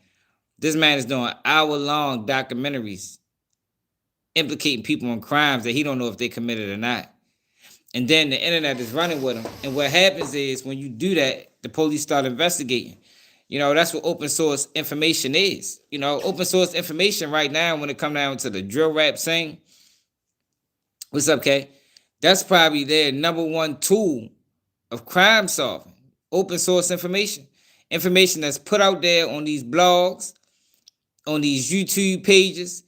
This man is doing hour-long documentaries implicating people in crimes that he don't know if they committed or not. And then the internet is running with him. And what happens is when you do that, the police start investigating. You know, that's what open source information is. You know, open source information right now, when it comes down to the drill rap scene. What's up, Kay? That's probably their number one tool of crime solving. Open source information. Information that's put out there on these blogs, on these YouTube pages,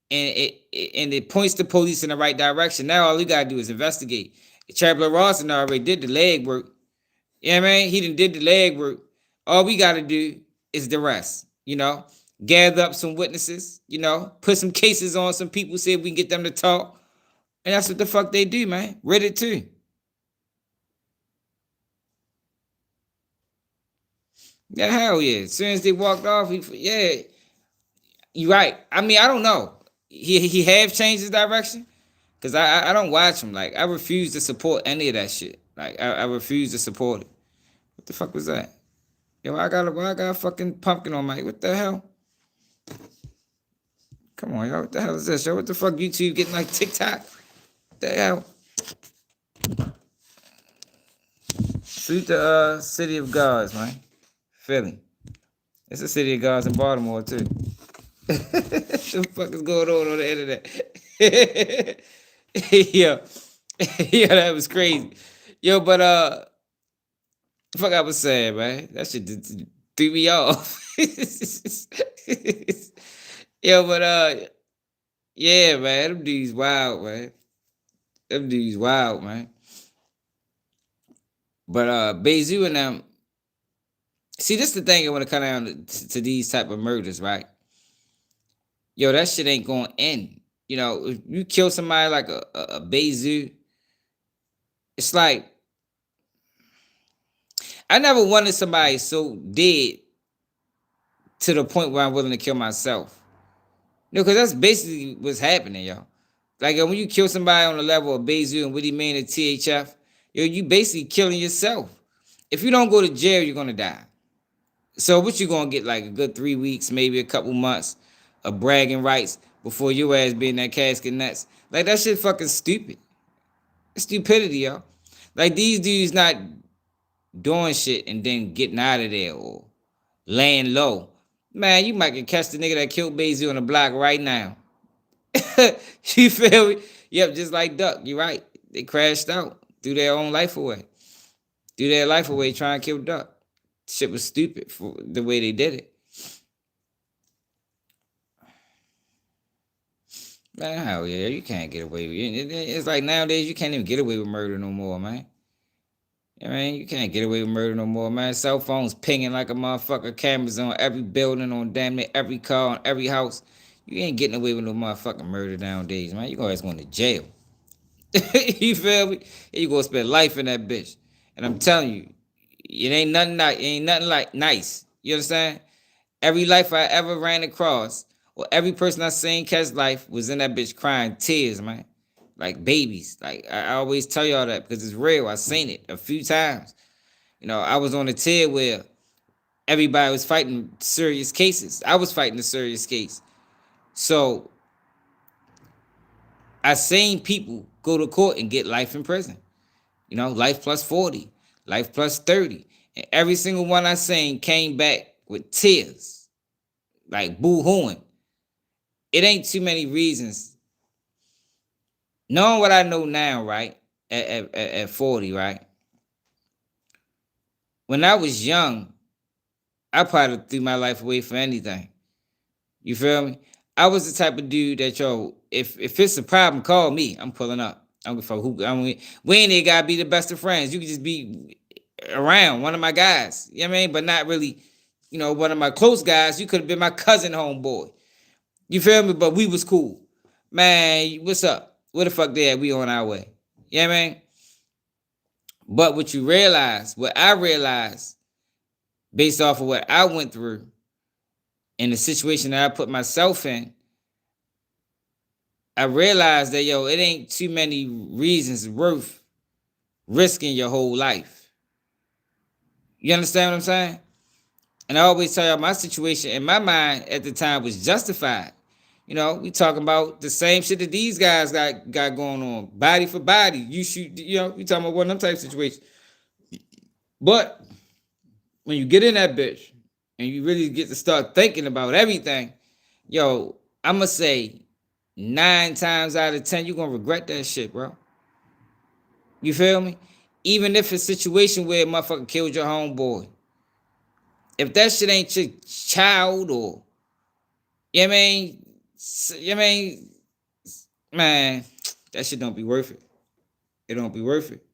and it points the police in the right direction. Now all you gotta do is investigate. Trap Lil Ross already did the leg work. You know what I mean? He done did the leg work. All we gotta do is the rest. You know, gather up some witnesses. You know, put some cases on some people. See if we can get them to talk. And that's what the fuck they do, man. Reddit too. Yeah, hell yeah. As soon as they walked off, yeah, you right. I mean, I don't know. He have changed his direction, because I don't watch him. Like, I refuse to support any of that shit. Like, I refuse to support it. What the fuck was that? Yo, I got a fucking pumpkin on my, what the hell? Come on, yo, what the hell is this? Yo, what the fuck YouTube getting like TikTok? What the hell? Shoot the City of Gods, man. Philly. It's a City of Gods in Baltimore, too. What the fuck is going on the internet? Yo, that was crazy. Yo, but fuck I was saying, man. That shit threw me off. Yo, but yeah, man. Them dudes wild, man. Them dudes wild, man. But Bayzoo and them. See, this is the thing when it comes down to these type of murders, right? Yo, that shit ain't going to end. You know, if you kill somebody like a Bayzoo, it's like, I never wanted somebody so dead to the point where I'm willing to kill myself. You know, because that's basically what's happening, yo. Like, when you kill somebody on the level of Bayzoo and what he mean at THF, yo, you basically killing yourself. If you don't go to jail, you're going to die. So what you going to get, like a good 3 weeks, maybe a couple months of bragging rights before your ass be in that casket nuts? Like, that shit fucking stupid. It's stupidity, yo. Like, these dudes not doing shit and then getting out of there or laying low. Man, you might get catch the nigga that killed Bayzoo on the block right now. You feel me? Yep, just like Duck. You right. They crashed out, threw their own life away. Threw their life away trying to kill Duck. Shit was stupid for the way they did it. Man, hell yeah, you can't get away with it. It's like nowadays you can't even get away with murder no more, man. I mean, you can't get away with murder no more, man. Cell phones pinging like a motherfucker. Cameras on every building, on damn near every car, on every house. You ain't getting away with no motherfucking murder nowadays, man. You always going to jail. You feel me? You gonna spend life in that bitch. And I'm telling you, it ain't nothing like nice. You understand? Every life I ever ran across, or every person I seen catch life, was in that bitch crying tears, man. Like babies. Like I always tell y'all that because it's real. I seen it a few times. I was on a tier where everybody was fighting serious cases. I was fighting a serious case. So I seen people go to court and get life in prison. Life plus 40, life plus 30. And every single one I seen came back with tears, like boo-hooing. It ain't too many reasons. Knowing what I know now, right, at 40, right? When I was young, I probably threw my life away for anything. You feel me? I was the type of dude that, if it's a problem, call me. I'm pulling up. I don't give a fuck who. We ain't even gotta be the best of friends. You can just be around one of my guys. You know what I mean? But not really, one of my close guys. You could have been my cousin homeboy. You feel me? But we was cool. Man, what's up? Where the fuck they at? We on our way. You know what I mean? But what I realized, based off of what I went through, in the situation that I put myself in, I realized that, it ain't too many reasons worth risking your whole life. You understand what I'm saying? And I always tell y'all, my situation in my mind at the time was justified. We talking about the same shit that these guys got going on. Body for body. You shoot, we talking about one of them type of situations. But when you get in that bitch and you really get to start thinking about everything, I'ma say 9 times out of 10, you're gonna regret that shit, bro. You feel me? Even if it's a situation where a motherfucker killed your homeboy. If that shit ain't your child or, man, that shit don't be worth it. It don't be worth it.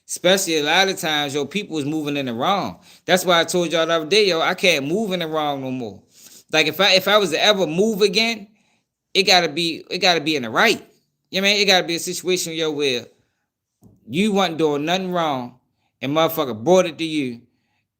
Especially a lot of times, people is moving in the wrong. That's why I told y'all the other day, I can't move in the wrong no more. Like if I was to ever move again, it gotta be in the right. It gotta be a situation, where you wasn't doing nothing wrong and motherfucker brought it to you,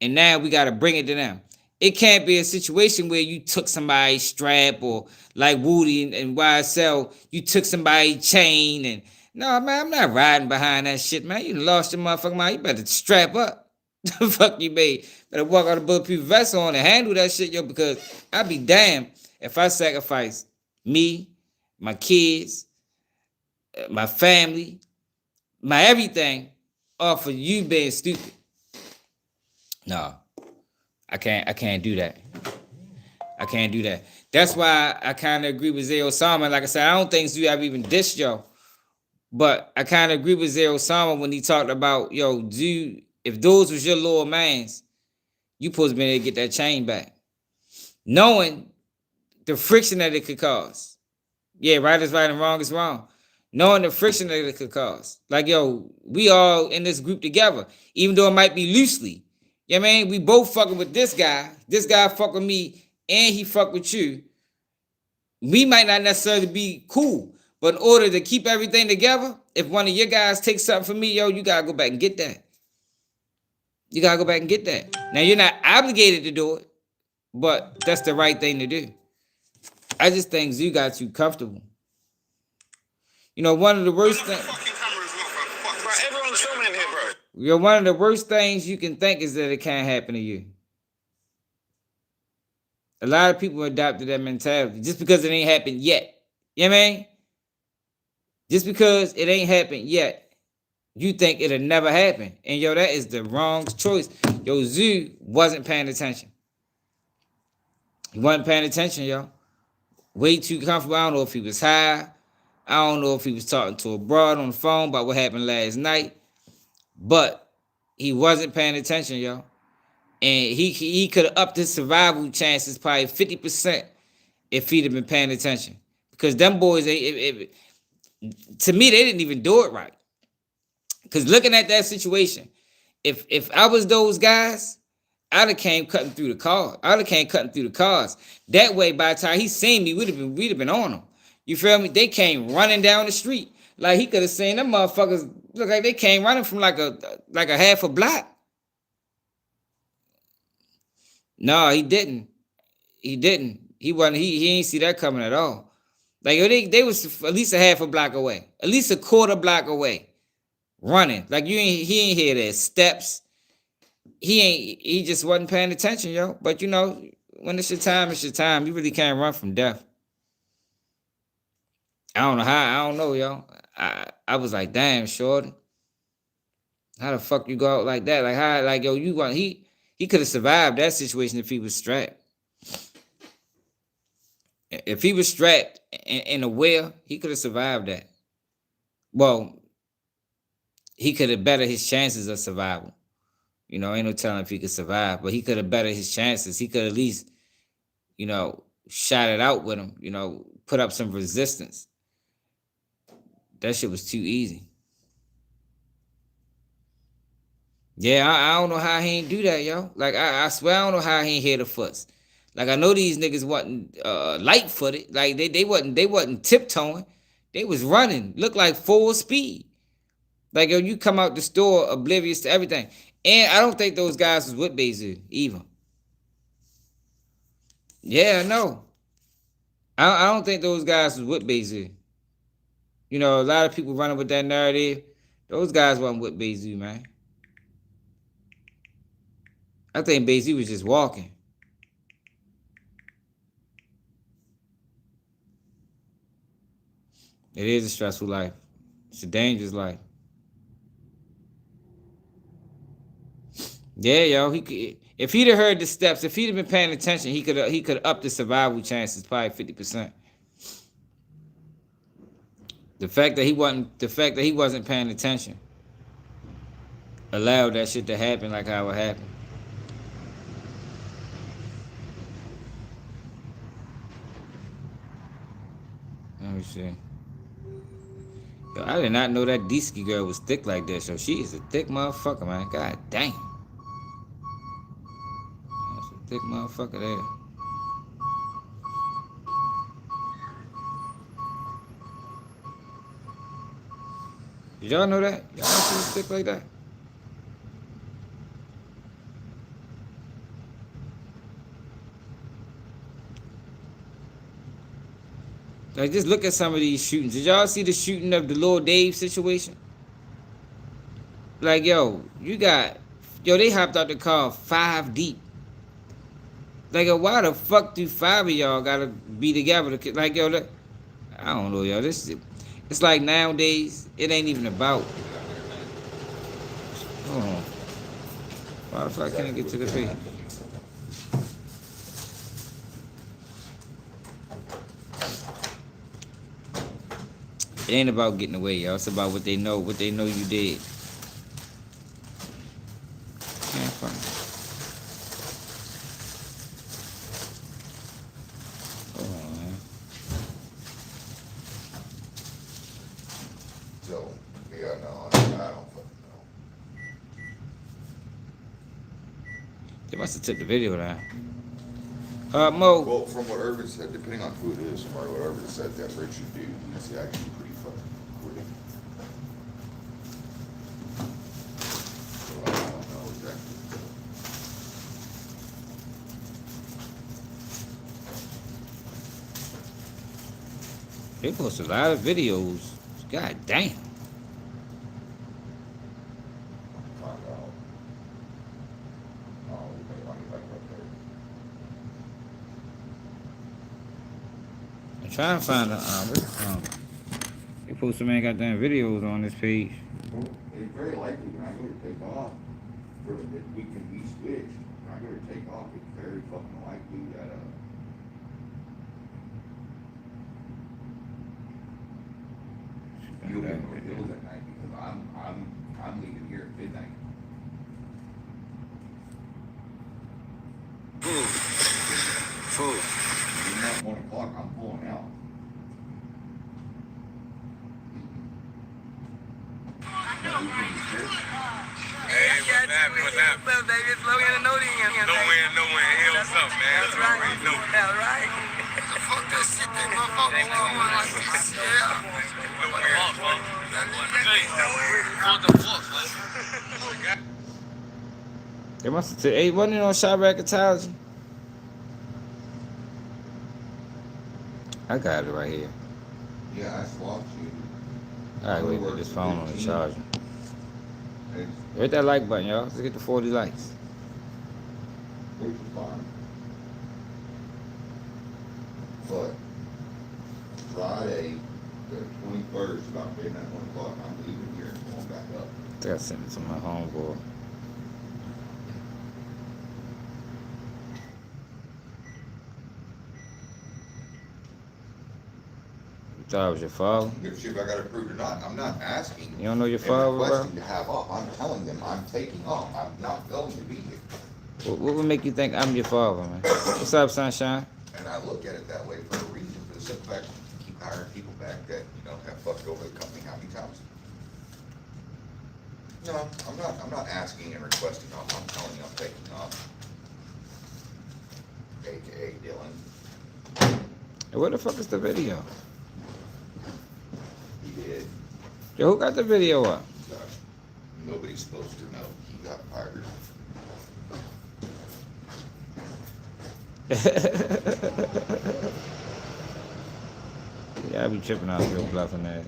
and now we gotta bring it to them. It can't be a situation where you took somebody's strap, or like Woody and YSL, you took somebody's chain. And no, man, I'm not riding behind that shit, man. You lost your motherfucking mind. You better strap up. The fuck you made. Better walk out a bulletproof vest on and handle that shit, because I'd be damned if I sacrifice me, my kids, my family, my everything off of you being stupid. No. I can't do that. I can't do that. That's why I kind of agree with Zay Osama. Like I said, I don't think Zoo ever even dissed y'all. But I kind of agree with Zay Osama when he talked about, Zoo, if those was your loyal mans, you supposed to be able to get that chain back. Knowing the friction that it could cause. Yeah, right is right and wrong is wrong. Knowing the friction that it could cause. Like, we all in this group together. Even though it might be loosely. You know what I mean? We both fucking with this guy. This guy fuck with me, and he fuck with you. We might not necessarily be cool, but in order to keep everything together, if one of your guys takes something from me, you gotta go back and get that. You gotta go back and get that. Now, you're not obligated to do it, but that's the right thing to do. I just think Zoo got too comfortable. One of the worst things. Everyone's filming in here, bro. One of the worst things you can think is that it can't happen to you. A lot of people adopted that mentality just because it ain't happened yet. You know what I mean? Just because it ain't happened yet, you think it'll never happen. And that is the wrong choice. Zoo wasn't paying attention. He wasn't paying attention, y'all. Way too comfortable. I don't know if he was high. I don't know if he was talking to a broad on the phone about what happened last night. But he wasn't paying attention, y'all. And he could have upped his survival chances probably 50% if he'd have been paying attention. Because them boys, to me, they didn't even do it right. Because looking at that situation, if I was those guys, I'd have came cutting through the car. That way, by the time he seen me, we'd have been on him. You feel me? They came running down the street. Like, he could have seen them motherfuckers look like they came running from like a half a block. No, he didn't. He wasn't. He ain't see that coming at all. Like, they was at least a half a block away, at least a quarter block away, running. Like, he ain't hear their steps. he just wasn't paying attention, yo. But you know, when it's your time, it's your time. You really can't run from death. I don't know how. I don't know, yo. I was like, damn, shorty. How the fuck you go out like that? Like how? Like yo, you want he could have survived that situation if he was strapped. If he was strapped in a well, he could have survived that. Well, he could have bettered his chances of survival. You know, ain't no telling if he could survive, but he could have bettered his chances. He could at least, you know, shot it out with him. You know, put up some resistance. That shit was too easy. Yeah, I don't know how he ain't do that, yo. Like I swear I don't know how he ain't hear the fuss. Like I know these niggas wasn't light footed. Like they wasn't tiptoeing. They was running. Looked like full speed. Like yo, you come out the store oblivious to everything. And I don't think those guys was with Bayzoo either. Yeah, no. I don't think those guys was with Bayzoo. You know, a lot of people running with that narrative. Those guys wasn't with Bayzoo, man. I think Bayzoo was just walking. It is a stressful life. It's a dangerous life. Yeah, yo, he could, if he'd have heard the steps, if he'd have been paying attention, he could up the survival chances probably 50%. The fact that he wasn't paying attention allowed that shit to happen like how it happened. Let me see. Yo, I did not know that Disky girl was thick like that. So she is a thick motherfucker, man. God damn. That's a thick motherfucker there. Did y'all know that? Y'all know she was thick like that? Like, just look at some of these shootings. Did y'all see the shooting of the Lil Dave situation? Like, yo, they hopped out the car 5 deep. Like, yo, why the fuck do 5 of y'all gotta be together? Like, yo, I don't know, yo. It's like nowadays, it ain't even about. Hold on. Why the fuck can't I get to the page? It ain't about getting away, y'all. It's about what they know you did. Can't find it. Hold on, man. So, yeah, no, I don't fucking know. They must have took the video down. Mo. Well, from what Irvin said, depending on who it is, from what Irvin said, that Richard dude is actually pretty fucking recording. So I don't know exactly. They post a lot of videos. God damn. Trying to find they post so many goddamn videos on this page. Well, it's very likely when I go to take off for the weekend we switch. When I go to take off, it's very fucking likely that you'll be in North Hills at night because I'm leaving here at midnight. Fool. At 1 o'clock, I'm pulling out. Hey, what's happening? What's happening? What's up, baby? It's Logan and Nody in here. No win. Hey, what's up, man? That's right. That's right. Fuck that shit, that motherfucker going like this. Yeah. What the fuck, man? They must have took. Hey, wasn't it on Shop Racketology? I got it right here. Yeah, I swapped you. Alright, wait, put this phone on the charger. Hit that like button, y'all. Let's get to 40 likes. which is fine. But Friday, the 21st, about midnight, 1 o'clock, I'm leaving here and going back up. I gotta send it to my homeboy. You thought I was your father? Give a shit if I got it approved or not. I'm not asking. You don't know your and father, bro? requesting to have off. I'm telling them I'm taking off. I'm not going to be here. What would make you think I'm your father, man? What's up, sunshine? And I look at it that way for a reason, for the simple fact you keep hiring people back that, have fucked over the company how many times? No, I'm not asking and requesting off. I'm telling you I'm taking off. AKA Dylan. Where the fuck is the video? He did. Yo, who got the video up? Nobody's supposed to know. He got fired. Yeah, I be tripping out real bluffing that.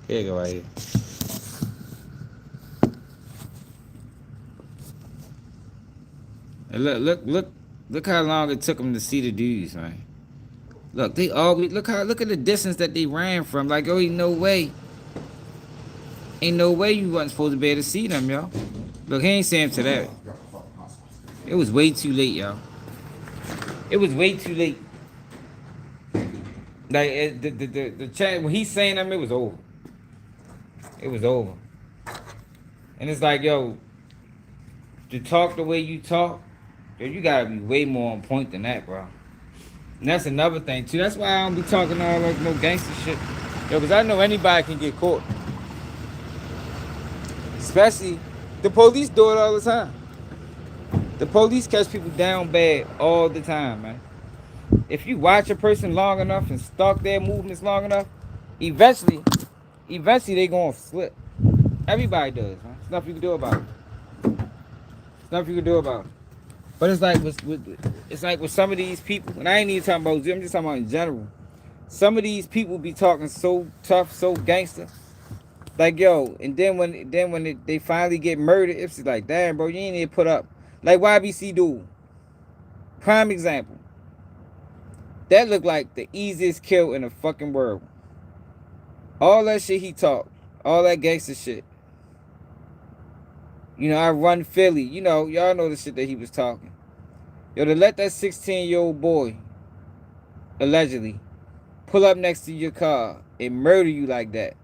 Here you go, right here. And look how long it took them to see the dudes, man. Look, look at the distance that they ran from. Like, oh, ain't no way you wasn't supposed to be able to see them, yo. Look, he ain't saying to that. It was way too late, yo. It was way too late. Like the chat when he's saying them, it was over. It was over. And it's like, yo, to talk the way you talk, yo, you gotta be way more on point than that, bro. And that's another thing too. That's why I don't be talking all like no gangster shit. Yo, because I know anybody can get caught. Especially the police do it all the time. The police catch people down bad all the time, man. If you watch a person long enough and stalk their movements long enough, eventually they gonna slip. Everybody does, man. There's nothing you can do about it. There's nothing you can do about it. But it's like with some of these people, and I ain't even talking about Zoo, I'm just talking about in general. Some of these people be talking so tough, so gangster. Like, yo, and then when they finally get murdered, it's like, damn, bro, you ain't even put up. Like YBC dude. Prime example. That looked like the easiest kill in the fucking world. All that shit he talked. All that gangster shit. I run Philly. Y'all know the shit that he was talking. Yo, to let that 16-year-old boy, allegedly, pull up next to your car and murder you like that.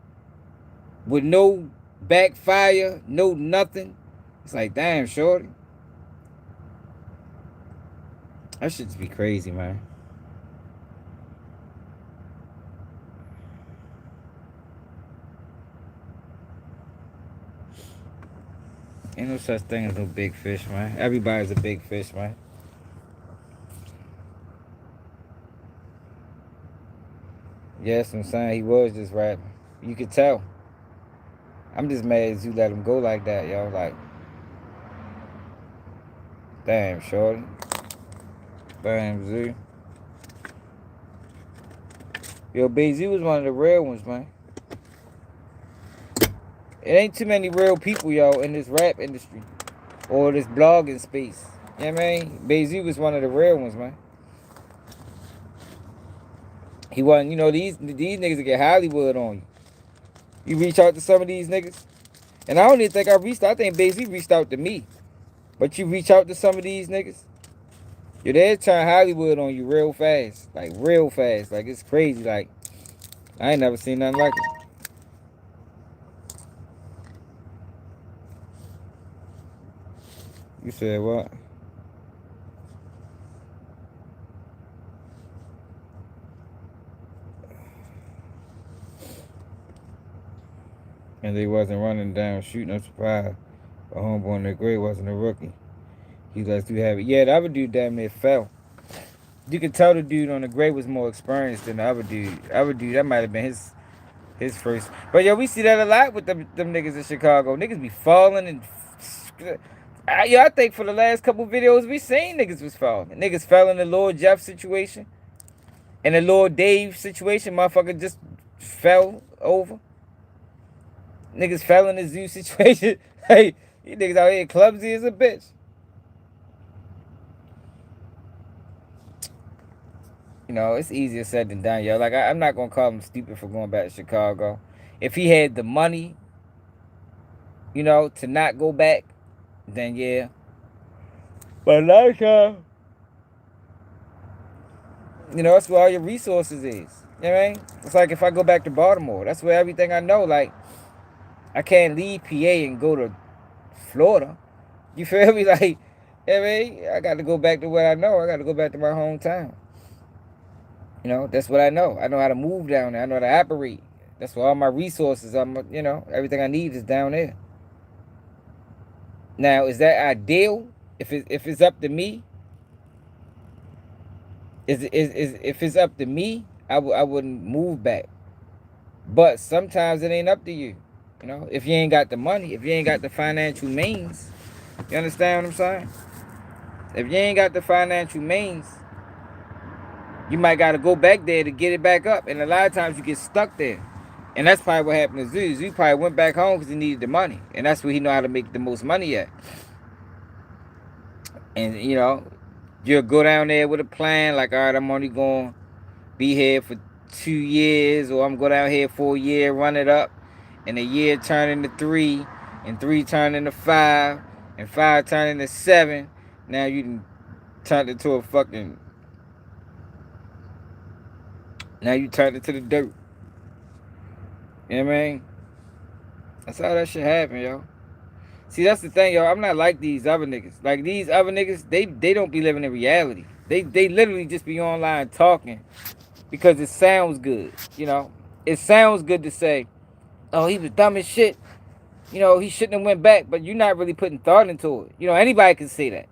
With no backfire, no nothing. It's like, damn, shorty. That shit just be crazy, man. Ain't no such thing as no big fish, man. Everybody's a big fish, man. Yes, I'm saying he was just rapping. You could tell. I'm just mad as you let him go like that, yo. Like, damn, shorty. Damn, Z. Yo, Bayzoo was one of the real ones, man. It ain't too many real people, yo, in this rap industry. Or this blogging space. You know what I mean? Bayzoo was one of the real ones, man. He wasn't, these niggas that get Hollywood on you. You reach out to some of these niggas. And I don't even think I think Bayzoo reached out to me. But you reach out to some of these niggas. Yo, they'll turn Hollywood on you real fast. Like, real fast. Like, it's crazy. Like, I ain't never seen nothing like it. You said what? And they wasn't running down shooting. I'm surprised. But homeboy in the gray wasn't a rookie. He lets do have it. Yeah, the other dude damn near fell. You could tell the dude on the gray was more experienced than the other dude. The other dude, that might have been his first. But yo, we see that a lot with them niggas in Chicago. Niggas be falling and I think for the last couple videos we seen niggas was falling. Niggas fell in the Lord Jeff situation. And the Lord Dave situation, motherfucker just fell over. Niggas fell in the Zoo situation. Hey, you niggas out here clumsy as a bitch. You know, it's easier said than done, yo. Like I'm not gonna call him stupid for going back to Chicago. If he had the money, you know, to not go back, then yeah. But like, you know, that's where all your resources is. You know what I mean? It's like if I go back to Baltimore, that's where everything I know. Like, I can't leave PA and go to Florida. You feel me? Like, you know what I mean? I got to go back to what I know. I got to go back to my hometown. You know, that's what I know. I know how to move down there. I know how to operate. That's where all my resources, you know, everything I need is down there. Now, is that ideal? If it's up to me, if it's up to me, I wouldn't move back. But sometimes it ain't up to you. You know, if you ain't got the money, if you ain't got the financial means, you understand what I'm saying? If you ain't got the financial means, you might got to go back there to get it back up. And a lot of times you get stuck there. And that's probably what happened to Zoo. Zoo probably went back home because he needed the money. And that's where he know how to make the most money at. And, you know, you'll go down there with a plan. Like, all right, I'm only going to be here for 2 years. Or I'm going down here for a year, run it up. And a year turn into 3. And 3 turn into 5. And 5 turn into 7. Now you can turn it into a fucking... Now you turn it to the dirt. You know what I mean? That's how that shit happen, yo. See, that's the thing, yo. I'm not like these other niggas. Like, these other niggas, they don't be living in reality. They literally just be online talking because it sounds good, you know? It sounds good to say, oh, he was dumb as shit. You know, he shouldn't have went back, but you're not really putting thought into it. You know, anybody can say that.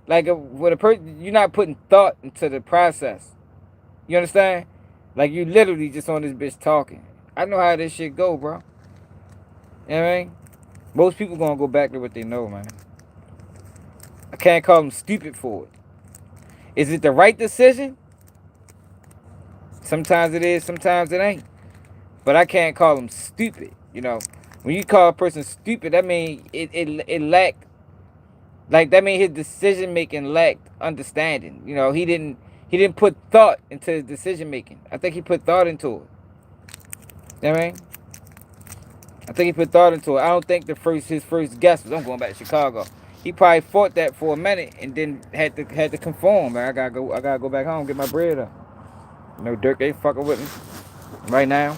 Like, with a person, you're not putting thought into the process. You understand? Like, you literally just on this bitch talking. I know how this shit go, bro. You know what I mean? Most people gonna go back to what they know, man. I can't call them stupid for it. Is it the right decision? Sometimes it is, sometimes it ain't. But I can't call them stupid. You know, when you call a person stupid, that means it lacked, like that means his decision making lacked understanding. You know, he didn't put thought into his decision making. I think he put thought into it. You know what I mean? I think he put thought into it. I don't think his first guess was I'm going back to Chicago. He probably fought that for a minute and then had to conform. Man, I gotta go back home, get my bread up. No, Dirk ain't fucking with me right now.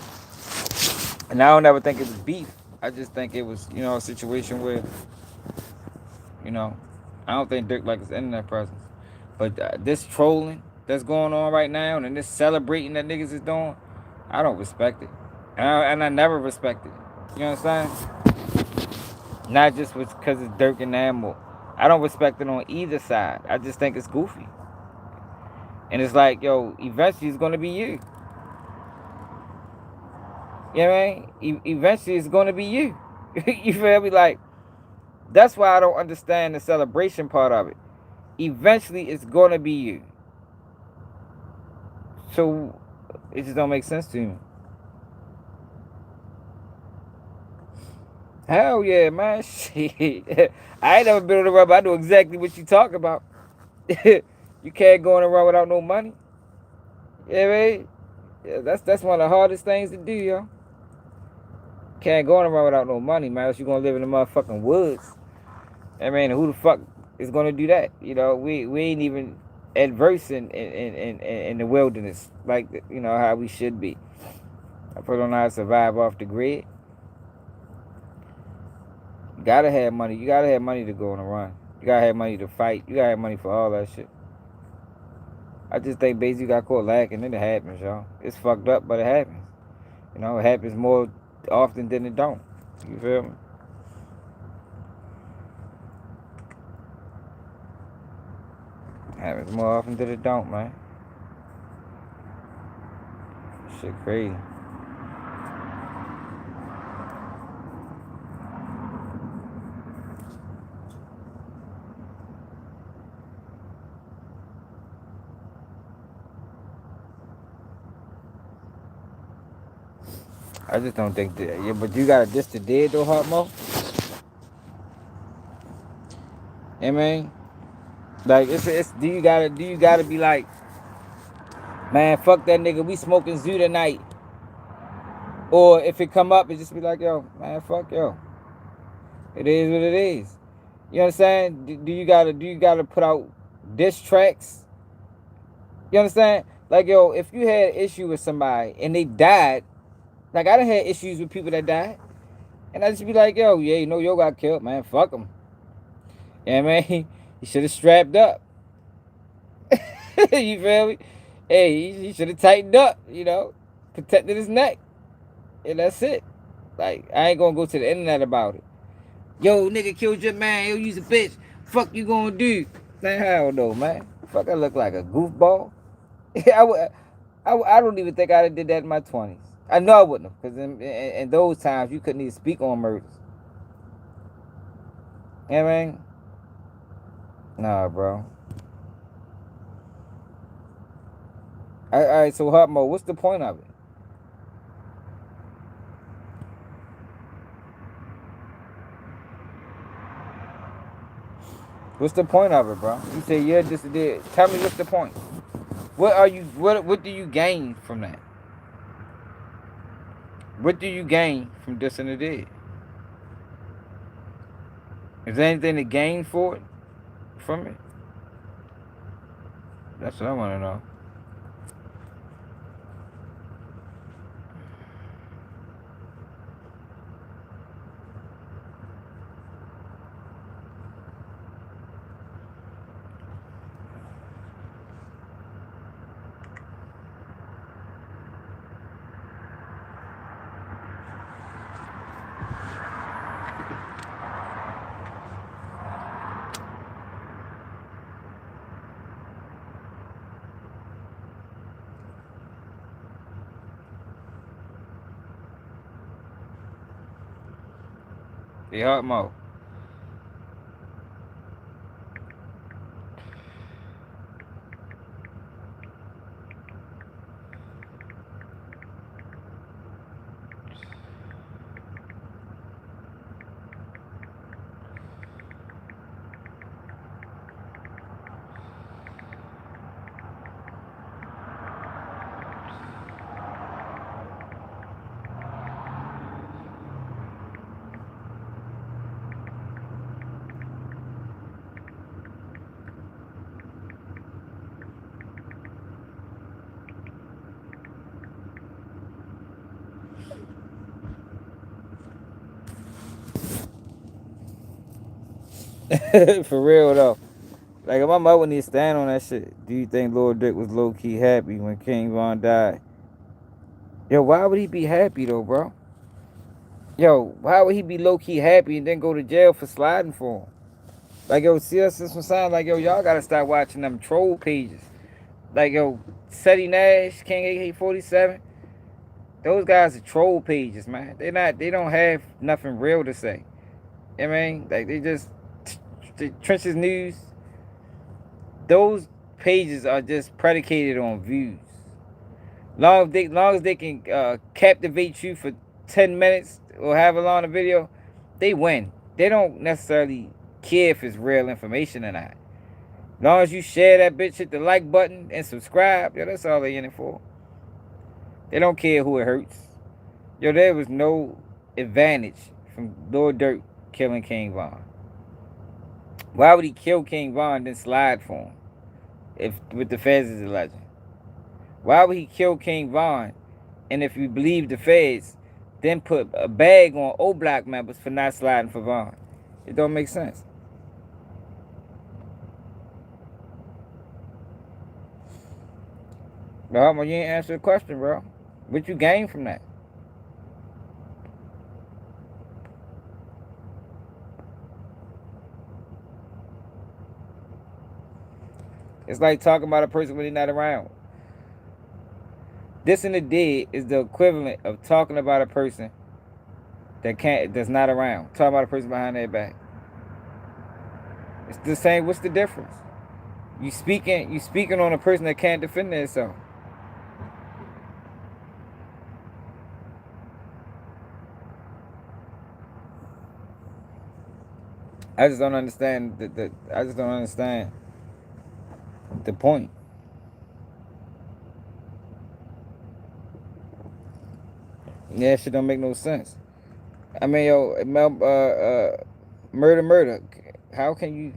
And I don't ever think it was beef. I just think it was, you know, a situation where, you know, I don't think Dirk likes his internet presence. But this trolling that's going on right now and this celebrating that niggas is doing, I don't respect it. And I never respected it. You understand? Not just because it's Dirk and Animal. I don't respect it on either side. I just think it's goofy. And it's like, yo, eventually it's going to be you. You know what I mean? Eventually it's going to be you. You feel me? Like, that's why I don't understand the celebration part of it. Eventually it's going to be you. So it just don't make sense to me. Hell yeah, man. Shit. I ain't never been on the rubber. I know exactly what you talking about. You can't go on the run without no money. You know what I mean? Yeah, that's one of the hardest things to do, yo. Can't go on the run without no money, man. Else you gonna live in the motherfucking woods. I mean, who the fuck is gonna do that? You know, we ain't even adverse in the wilderness like, you know, how we should be. I probably don't know how to survive off the grid. You gotta have money. You gotta have money to go on a run. You gotta have money to fight. You gotta have money for all that shit. I just think Bayzoo got caught lacking, and it happens, y'all. It's fucked up, but it happens. You know, it happens more often than it don't. You feel me? It happens more often than it don't, man. Shit crazy. I just don't think that. Yeah, but you gotta diss the dead though, Hot Mo. I mean, like it's do you gotta be like, Man, fuck that nigga. We smoking zoo tonight. Or if it come up, it just be like, yo, man, fuck yo. It is what it is. You know what I'm saying? Do you gotta put out diss tracks? You understand? Like, yo, if you had an issue with somebody and they died, like I done had issues with people that died, and I just be like, yo, yeah, you know, yo got killed, man. Fuck him. Yeah, man. He should have strapped up. You feel me? Hey, he should have tightened up. You know, protected his neck, and that's it. Like, I ain't gonna go to the internet about it. Yo, nigga killed your man. Yo, you's a bitch. Fuck you gonna do? Man, hell no, man. Fuck, I look like a goofball. I don't even think I'd have did that in my 20s. I know I wouldn't have, because in those times, you couldn't even speak on murders. You know what I mean? Nah, bro. All right, so Hot Mo, what's the point of it? What's the point of it, bro? You say, yeah, this is it. Tell me what's the point. What do you gain from that? What do you gain from dissing the dead? Is there anything to gain for it? From it? That's what I want to know. Hey, Hot Mo. For real though. Like, if my mother need to stand on that shit. Do you think Lord Dick was low key happy when King Von died? Yo, why would he be happy though, bro? Yo, why would he be low key happy and then go to jail for sliding for him? Like, yo, see us some sign. Like, yo, y'all gotta start watching them troll pages. Like, yo, Seti Nash, King AK-47. Those guys are troll pages, man. They don't have nothing real to say. You know what I mean? Like, they just the Trenches News. Those pages are just predicated on views. Long as they can captivate you for 10 minutes or however long the video, they win. They don't necessarily care if it's real information or not. Long as you share that bitch, hit the like button and subscribe, yo, that's all they in it for. They don't care who it hurts. Yo, there was no advantage from Lord Dirt killing King Von. Why would he kill King Von and then slide for him? If with the feds is a legend. Why would he kill King Von? And if you believe the feds, then put a bag on O Block members for not sliding for Von? It don't make sense. Bro, you ain't answer the question, bro. What you gain from that? It's like talking about a person when they're not around. Dissing the dead is the equivalent of talking about a person that's not around. Talking about a person behind their back. It's the same. What's the difference? You speaking on a person that can't defend themselves. I just don't understand I just don't understand the point. Yeah, shit don't make no sense. I mean, yo, murder. How can you?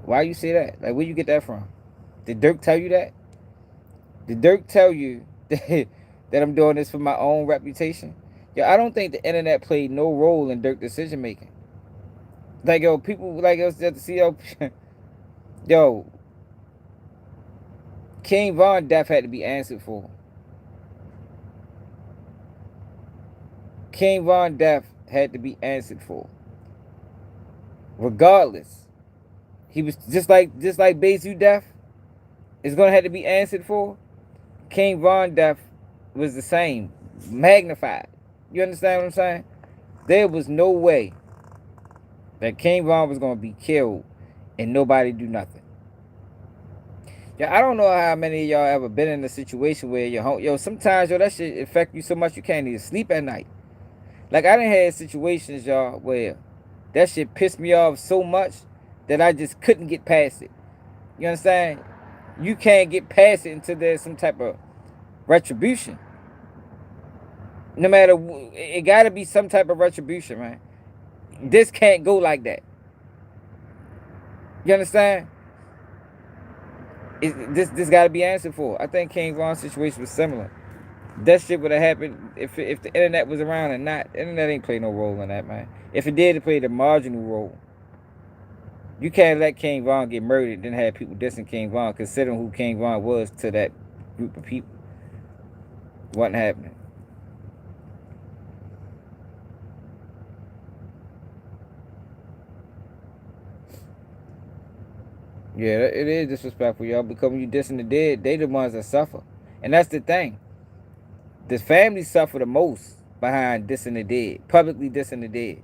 Why you say that? Like, where you get that from? Did Dirk tell you that? Did Dirk tell you that I'm doing this for my own reputation? Yo, I don't think the internet played no role in Dirk decision making. Like, yo, people like us at the CEO. Yo, King Von death had to be answered for. King Von death had to be answered for. Regardless, he was just like Bayzoo death is gonna have to be answered for. King Von death was the same, magnified. You understand what I'm saying? There was no way that King Von was gonna be killed and nobody do nothing. Yeah, I don't know how many of y'all ever been in a situation where your home, yo, sometimes yo that shit affect you so much you can't even sleep at night. Like I done had situations, y'all, where that shit pissed me off so much that I just couldn't get past it. You understand? You can't get past it until there's some type of retribution. No matter, it gotta be some type of retribution, man. This can't go like that. You understand? This got to be answered for. I think King Von's situation was similar. That shit would have happened if the internet was around or not. The internet ain't played no role in that, man. If it did, it played a marginal role. You can't let King Von get murdered and then have people dissing King Von, considering who King Von was to that group of people. Wasn't happening. Yeah, it is disrespectful, y'all, because when you dissing the dead, they the ones that suffer. And that's the thing. The family suffer the most behind dissing the dead, publicly dissing the dead.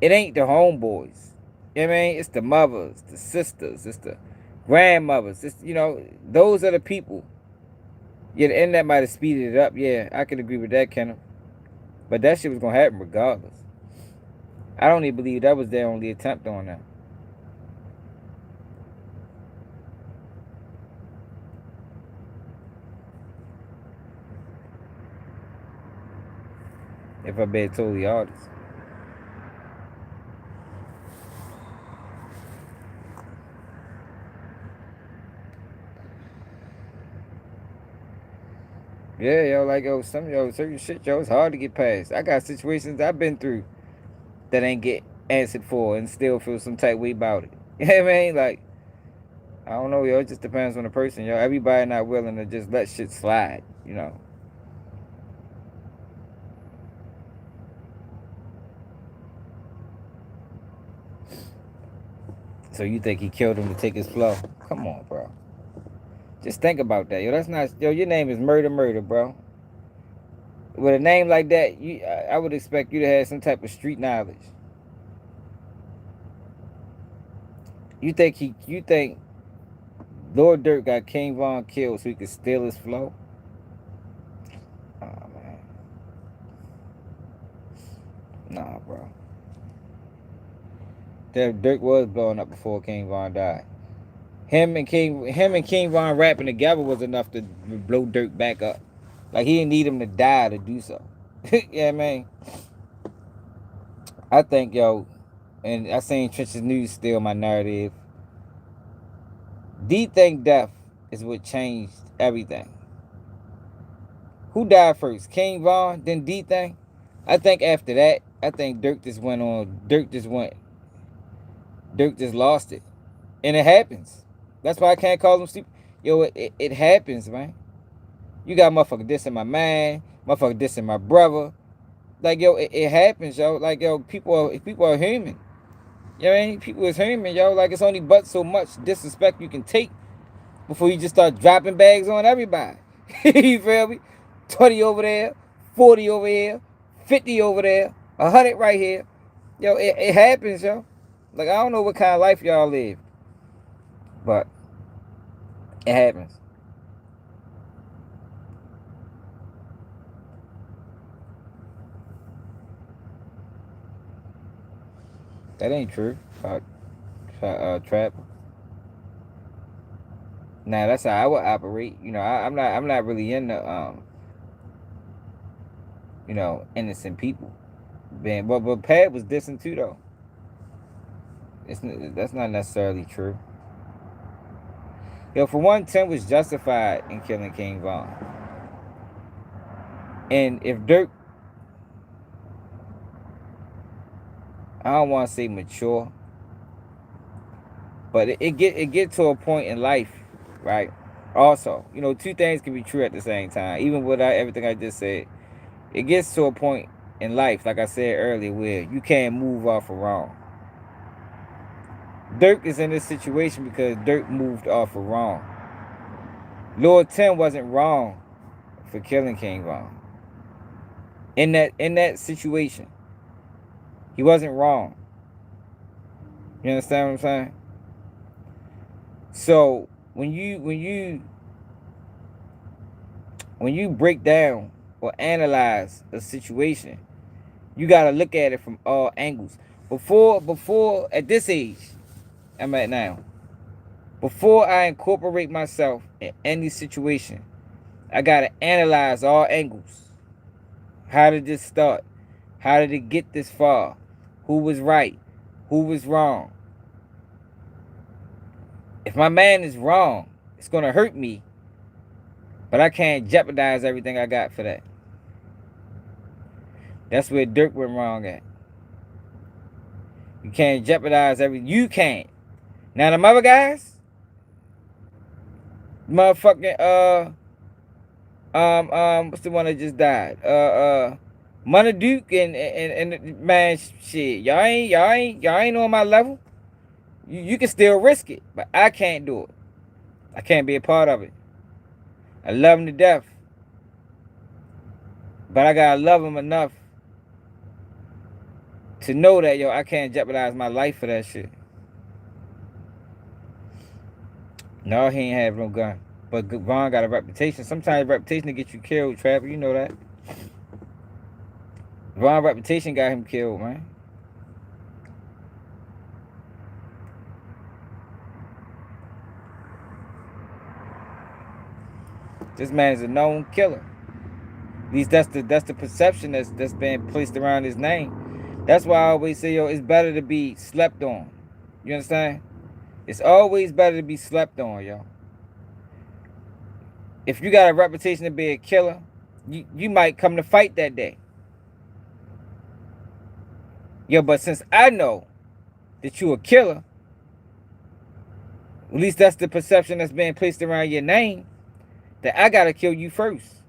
It ain't the homeboys. You know what I mean? It's the mothers, the sisters, it's the grandmothers. It's, those are the people. Yeah, the internet might have speeded it up. Yeah, I can agree with that, Kenneth. But that shit was going to happen regardless. I don't even believe that was their only attempt on that. If I'm being totally honest. Yeah, certain shit, it's hard to get past. I got situations I've been through that ain't get answered for and still feel some type way about it. You know what I mean? Like, I don't know, it just depends on the person, Everybody not willing to just let shit slide. So you think he killed him to take his flow? Come on, bro. Just think about that, That's not, your name is Murder, bro. With a name like that, I would expect you to have some type of street knowledge. You think Lord Dirt got King Von killed so he could steal his flow? Oh man. Nah, bro. That Dirk was blowing up before King Von died. Him and King Von rapping together was enough to blow Dirk back up. Like he didn't need him to die to do so. Yeah, man. I think and I seen Trench's News steal my narrative. D think death is what changed everything. Who died first? King Von, then D thing? I think after that, I think Dirk just went on. Dirk just lost it. And it happens. That's why I can't call them stupid. It happens, man. You got motherfucker dissing my man, motherfucker dissing my brother. Like, it happens, Like, people are human. You know what I mean? People is human, Like, it's only but so much disrespect you can take before you just start dropping bags on everybody. You feel me? 20 over there, 40 over here, 50 over there, 100 right here. It happens, Like, I don't know what kind of life y'all live, but it happens. That ain't true. Trap. Nah, that's how I would operate. I'm not really in the you know, innocent people. But Pat was dissing too though. That's not necessarily true. Yo, for one, Tim was justified in killing King Von. And if Dirk, I don't want to say mature, but it get to a point in life, right? Also, you know, two things can be true at the same time. Even without everything I just said, it gets to a point in life, like I said earlier, where you can't move off of wrong. Dirk is in this situation because Dirk moved off of wrong. Lord Tim wasn't wrong for killing King Von. In that situation, he wasn't wrong. You understand what I'm saying? So when you break down or analyze a situation, you gotta look at it from all angles. Before at this age I'm at now, before I incorporate myself in any situation, I gotta analyze all angles. How did this start? How did it get this far? Who was right? Who was wrong? If my man is wrong, it's gonna hurt me, but I can't jeopardize everything I got for that. That's where Dirk went wrong at. You can't jeopardize everything. You can't. Now the other guys, motherfucking what's the one that just died? Money Duke and man, shit, y'all ain't on my level. You can still risk it, but I can't do it. I can't be a part of it. I love him to death, but I gotta love him enough to know that, yo, I can't jeopardize my life for that shit. No, he ain't have no gun. But Von got a reputation. Sometimes reputation to get you killed, Trapper. You know that. Von's reputation got him killed, man. This man is a known killer. At least that's the perception that's been placed around his name. That's why I always say, yo, it's better to be slept on. You understand? It's always better to be slept on, yo. If you got a reputation to be a killer, you might come to fight that day. Yo, but since I know that you a killer, at least that's the perception that's being placed around your name, that I gotta kill you first.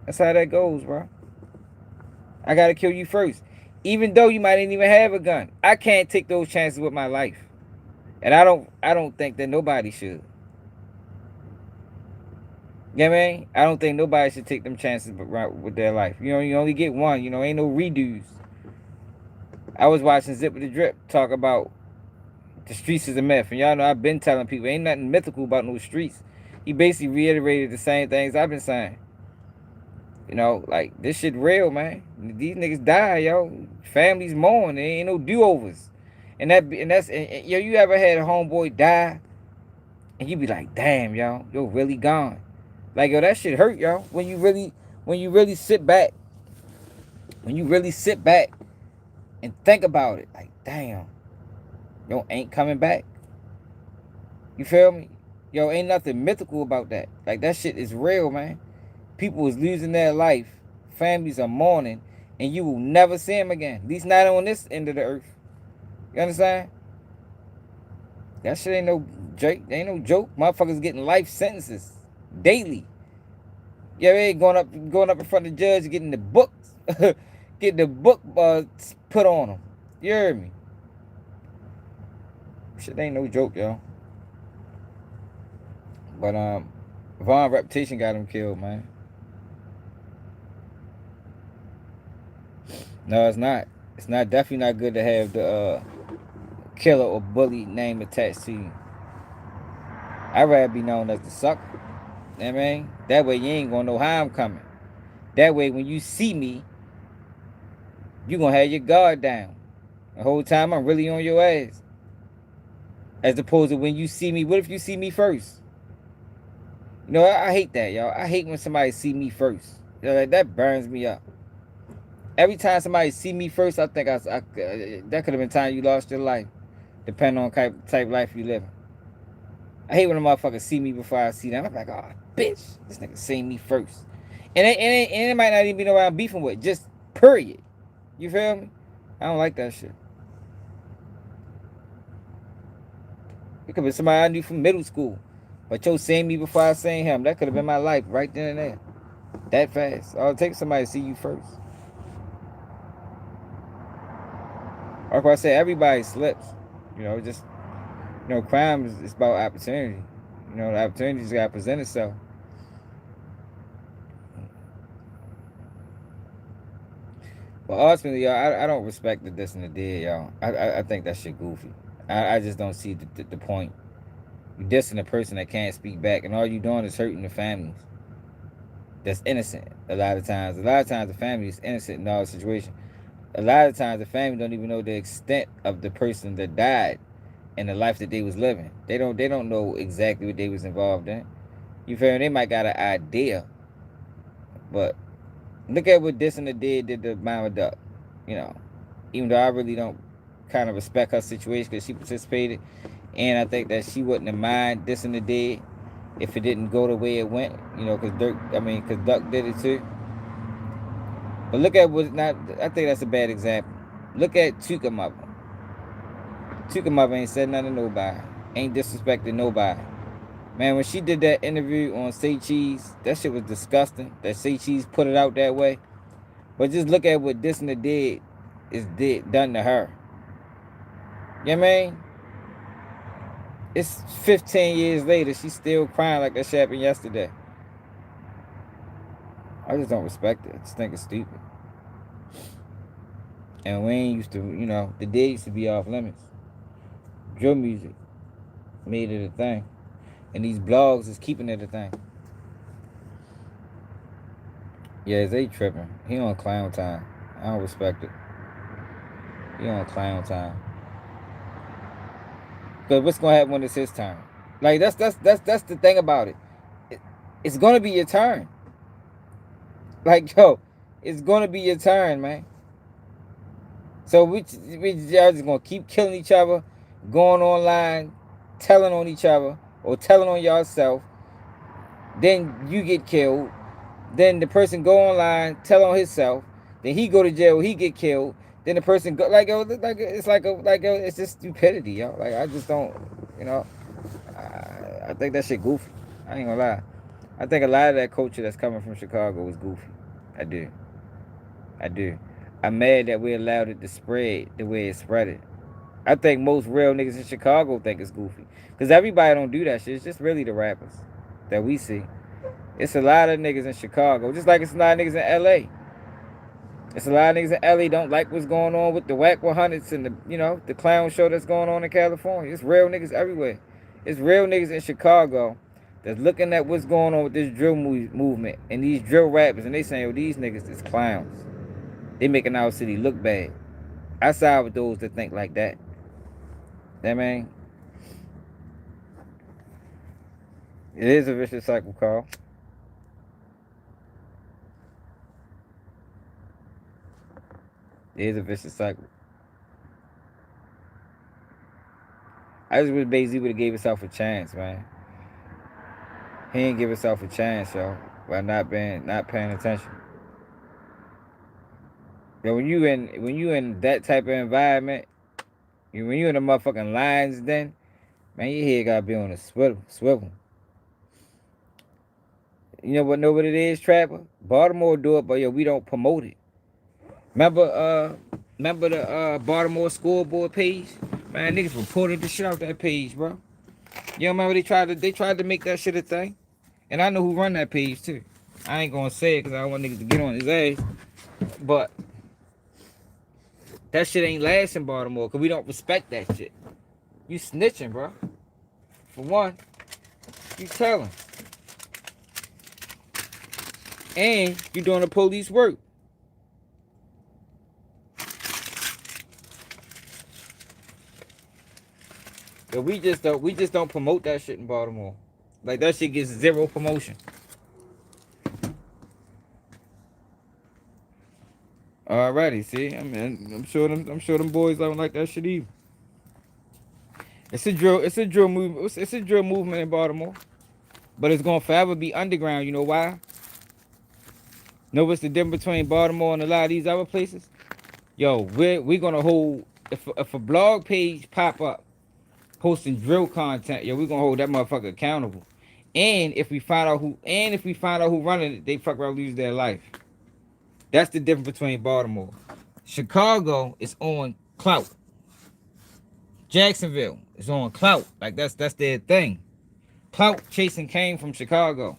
That's how that goes, bro. I gotta kill you first. Even though you might not even have a gun. I can't take those chances with my life. And I don't think that nobody should. You know what I mean? I don't think nobody should take them chances with their life. You know, you only get one. You know, ain't no redos. I was watching Zip with the Drip talk about the streets is a myth. And y'all know I've been telling people, ain't nothing mythical about no streets. He basically reiterated the same things I've been saying. You know, like, this shit real, man. These niggas die, yo. Families mourn. There ain't no do-overs. And yo, you ever had a homeboy die and you be like, damn, yo, you're really gone. Like, yo, that shit hurt, yo. When you really sit back, and think about it, like, damn, yo, ain't coming back. You feel me? Yo, ain't nothing mythical about that. Like, that shit is real, man. People is losing their life. Families are mourning, and you will never see them again. At least not on this end of the earth. You understand? That shit ain't no joke. Ain't no joke. Motherfuckers getting life sentences daily. Yeah, they ain't going up in front of the judge, getting the books, getting the book put on them. You heard me? Shit ain't no joke, yo. But Von's reputation got him killed, man. No, it's not. It's not definitely not good to have the killer or bully name attached to you. I'd rather be known as the sucker. You know what I mean? That way you ain't gonna know how I'm coming. That way when you see me, you gonna have your guard down. The whole time I'm really on your ass. As opposed to when you see me, what if you see me first? You know, I hate that, y'all. I hate when somebody see me first. Like, that burns me up. Every time somebody see me first, I think that could have been time you lost your life, depending on type life you live. I hate when a motherfucker see me before I see them. I'm like, oh, bitch, this nigga seen me first. And it might not even be nobody I'm beefing with, just period. You feel me? I don't like that shit. It could be somebody I knew from middle school. But yo seeing me before I seen him, that could have been my life right then and there. That fast. All it takes somebody to see you first. Like I said, everybody slips. Just crime is about opportunity. The opportunity just gotta present itself. But ultimately, y'all, I don't respect the this and the dead, y'all. I think that shit goofy. I just don't see the point. You dissing a person that can't speak back, and all you doing is hurting the families. That's innocent. A lot of times the family is innocent in all the situation. A lot of times the family don't even know the extent of the person that died and the life that they was living. They don't know exactly what they was involved in. You feel me? They might got an idea, but look at what this and the dead did to Mama Duck. Even though I really don't kind of respect her situation because she participated, and I think that she wouldn't have mind this and the dead if it didn't go the way it went. Because Duck did it too. But look at what not. I think that's a bad example. Look at Tuka Mother. Tuka Mother ain't said nothing to nobody. Ain't disrespected nobody. Man, when she did that interview on Say Cheese, that shit was disgusting. That Say Cheese put it out that way. But just look at what this and the dead done to her. You know what I mean? It's 15 years later. She's still crying like that shit happened yesterday. I just don't respect it. I just think it's stupid. And we ain't used to, the dead used to be off limits. Drill music made it a thing. And these blogs is keeping it a thing. Yeah, they tripping. He on clown time. I don't respect it. He on clown time. Because what's gonna happen when it's his turn? Like that's the thing about it. It's gonna be your turn. Like, yo, it's gonna be your turn, man. So we y'all just gonna keep killing each other, going online, telling on each other, or telling on yourself. Then you get killed. Then the person go online, tell on himself. Then he go to jail, he get killed. Then the person go it's just stupidity, yo. Like I just don't, I think that shit goofy. I ain't gonna lie. I think a lot of that culture that's coming from Chicago is goofy. I do. I'm mad that we allowed it to spread the way it spread it. I think most real niggas in Chicago think it's goofy. Because everybody don't do that shit. It's just really the rappers that we see. It's a lot of niggas in Chicago. Just like it's a lot of niggas in LA. It's a lot of niggas in LA don't like what's going on with the Whack 100s and the clown show that's going on in California. It's real niggas everywhere. It's real niggas in Chicago that's looking at what's going on with this drill movement and these drill rappers, and they saying, yo, these niggas is clowns. They making our city look bad. I side with those that think like that. That man. It is a vicious cycle, Carl. It is a vicious cycle. I just wish Bayzoo would have gave himself a chance, man. He didn't give himself a chance, yo, by not paying attention. Yo, when you in that type of environment, when you in the motherfucking lines, then man, your head gotta be on a swivel. You know what it is, Trapper? Baltimore do it, but yo, we don't promote it. Remember the Baltimore scoreboard page? Man, niggas reported the shit out that page, bro. You remember they tried to make that shit a thing? And I know who run that page too. I ain't gonna say it because I don't want niggas to get on his ass. But that shit ain't last in Baltimore because we don't respect that shit. You snitching, bro. For one, you telling. And you doing the police work. But we just don't promote that shit in Baltimore. Like that shit gets zero promotion. Alrighty, see, I mean, I'm sure them boys don't like that shit either. It's a drill. It's a drill move. It's a drill movement in Baltimore, but it's gonna forever be underground. You know why? Know what's the difference between Baltimore and a lot of these other places? Yo, we're gonna hold if a blog page pop up posting drill content, yo, we're gonna hold that motherfucker accountable. And if we find out who running it, they fuck around lose their life. That's the difference between Baltimore. Chicago is on clout. Jacksonville is on clout. Like that's their thing. Clout chasing came from Chicago.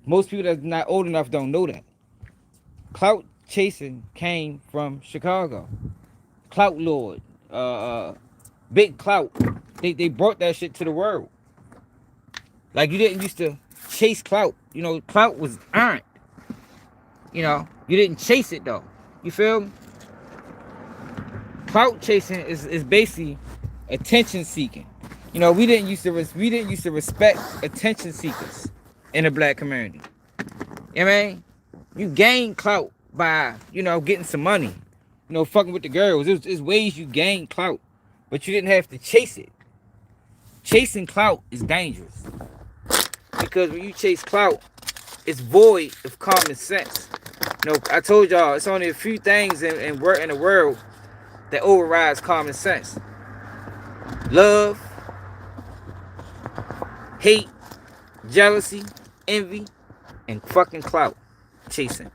Most people that's not old enough don't know that. Clout chasing came from Chicago. Clout Lord, Big Clout. They brought that shit to the world. Like you didn't used to chase clout. You know, clout was earned. You know, you didn't chase it though. You feel me? Clout chasing is basically attention seeking. You know, we didn't used to respect attention seekers in the black community. You know what I mean? You gain clout by, you know, getting some money. You know, fucking with the girls. There's ways you gain clout. But you didn't have to chase it. Chasing clout is dangerous. Because when you chase clout, it's void of common sense. You know, I told y'all, it's only a few things in the world that overrides common sense. Love, hate, jealousy, envy, and fucking clout chasing.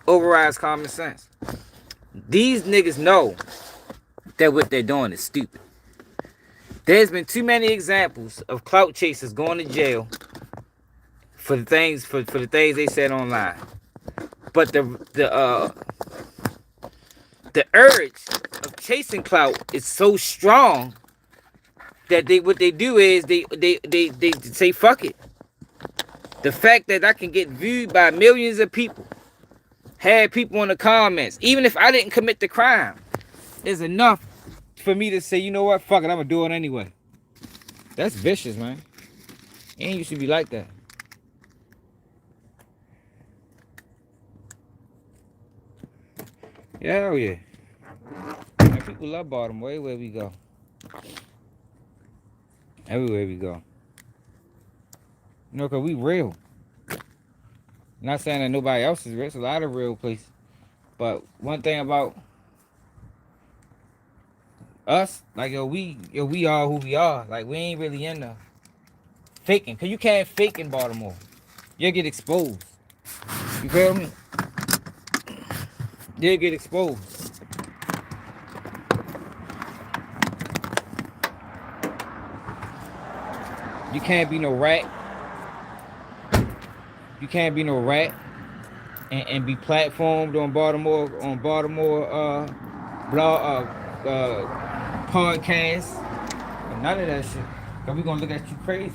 Overrides common sense. These niggas know that what they're doing is stupid. There's been too many examples of clout chasers going to jail for the things they said online. But the urge of chasing clout is so strong that what they do is they say fuck it. The fact that I can get viewed by millions of people, have people in the comments, even if I didn't commit the crime, is enough for me to say, you know what, fuck it, I'm gonna do it anyway. That's vicious, man. And you should be like that. Yeah, hell yeah. Man, people love Baltimore everywhere we go. Everywhere we go. You know, because we real. Not saying that nobody else is real. It's a lot of real places. But one thing about us, like, we are who we are. Like, we ain't really in the faking. Because you can't fake in Baltimore. You'll get exposed. You feel me? You'll get exposed. You can't be no rat. You can't be no rat and be platformed on Baltimore blog podcast. None of that shit. Cause we gonna look at you crazy.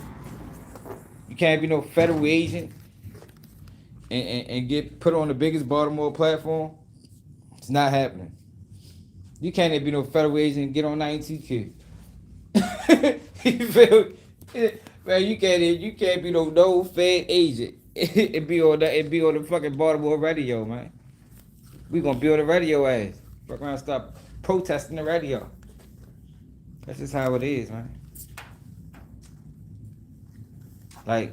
You can't be no federal agent and get put on the biggest Baltimore platform. It's not happening. You can't be no federal agent and get on 92Q. You feel me? Man, you can't be no Fed agent and be on the fucking Baltimore radio, man. We gonna build a radio ass. Fuck around, stop protesting the radio. That's just how it is, man. Like,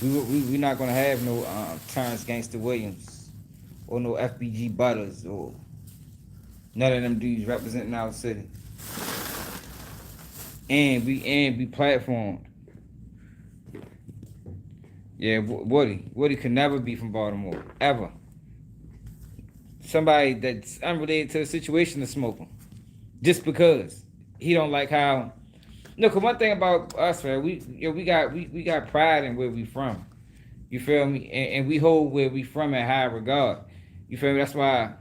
we not gonna have no Terrence Gangster Williams or no FBG Butters or none of them dudes representing our city. And be platformed. Yeah, Woody could never be from Baltimore, ever. Somebody that's unrelated to the situation is smoking, just because he don't like how. No, cause one thing about us, man, we got pride in where we from. You feel me? And we hold where we from in high regard. You feel me? That's why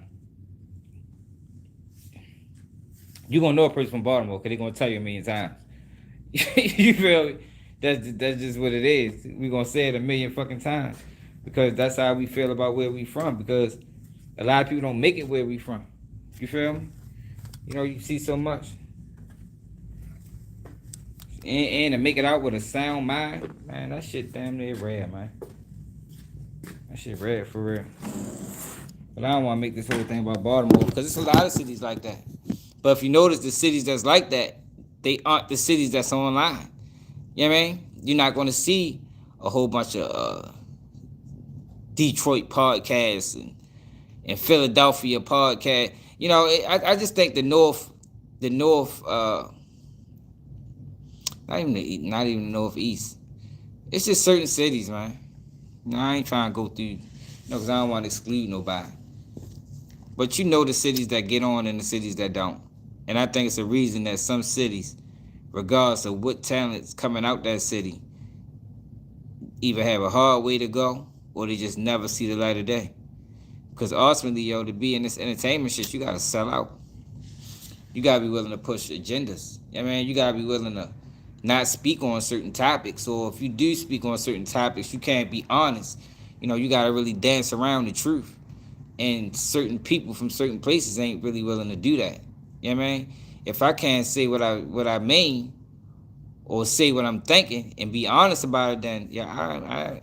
you gonna know a person from Baltimore, cause they gonna tell you a million times. You feel me? That's just what it is. We gonna say it a million fucking times, because that's how we feel about where we from. Because a lot of people don't make it where we from. You feel me? You know, you see so much. and to make it out with a sound mind, man, that shit damn near rare, man. That shit rare for real. But I don't want to make this whole thing about Baltimore because there's a lot of cities like that. But if you notice, the cities that's like that, they aren't the cities that's online. You know what I mean? You're not going to see a whole bunch of Detroit podcasts and Philadelphia podcast. You know, I just think the North, not even the Northeast. It's just certain cities, man. You know, I ain't trying to go through, because I don't want to exclude nobody. But you know the cities that get on and the cities that don't. And I think it's a reason that some cities, regardless of what talent's coming out that city, either have a hard way to go or they just never see the light of day. Because ultimately, yo, to be in this entertainment shit, you got to sell out. You got to be willing to push agendas. You know what I mean? You got to be willing to not speak on certain topics. Or if you do speak on certain topics, you can't be honest. You know, you got to really dance around the truth. And certain people from certain places ain't really willing to do that. You know what I mean? If I can't say what I mean or say what I'm thinking and be honest about it, then yeah,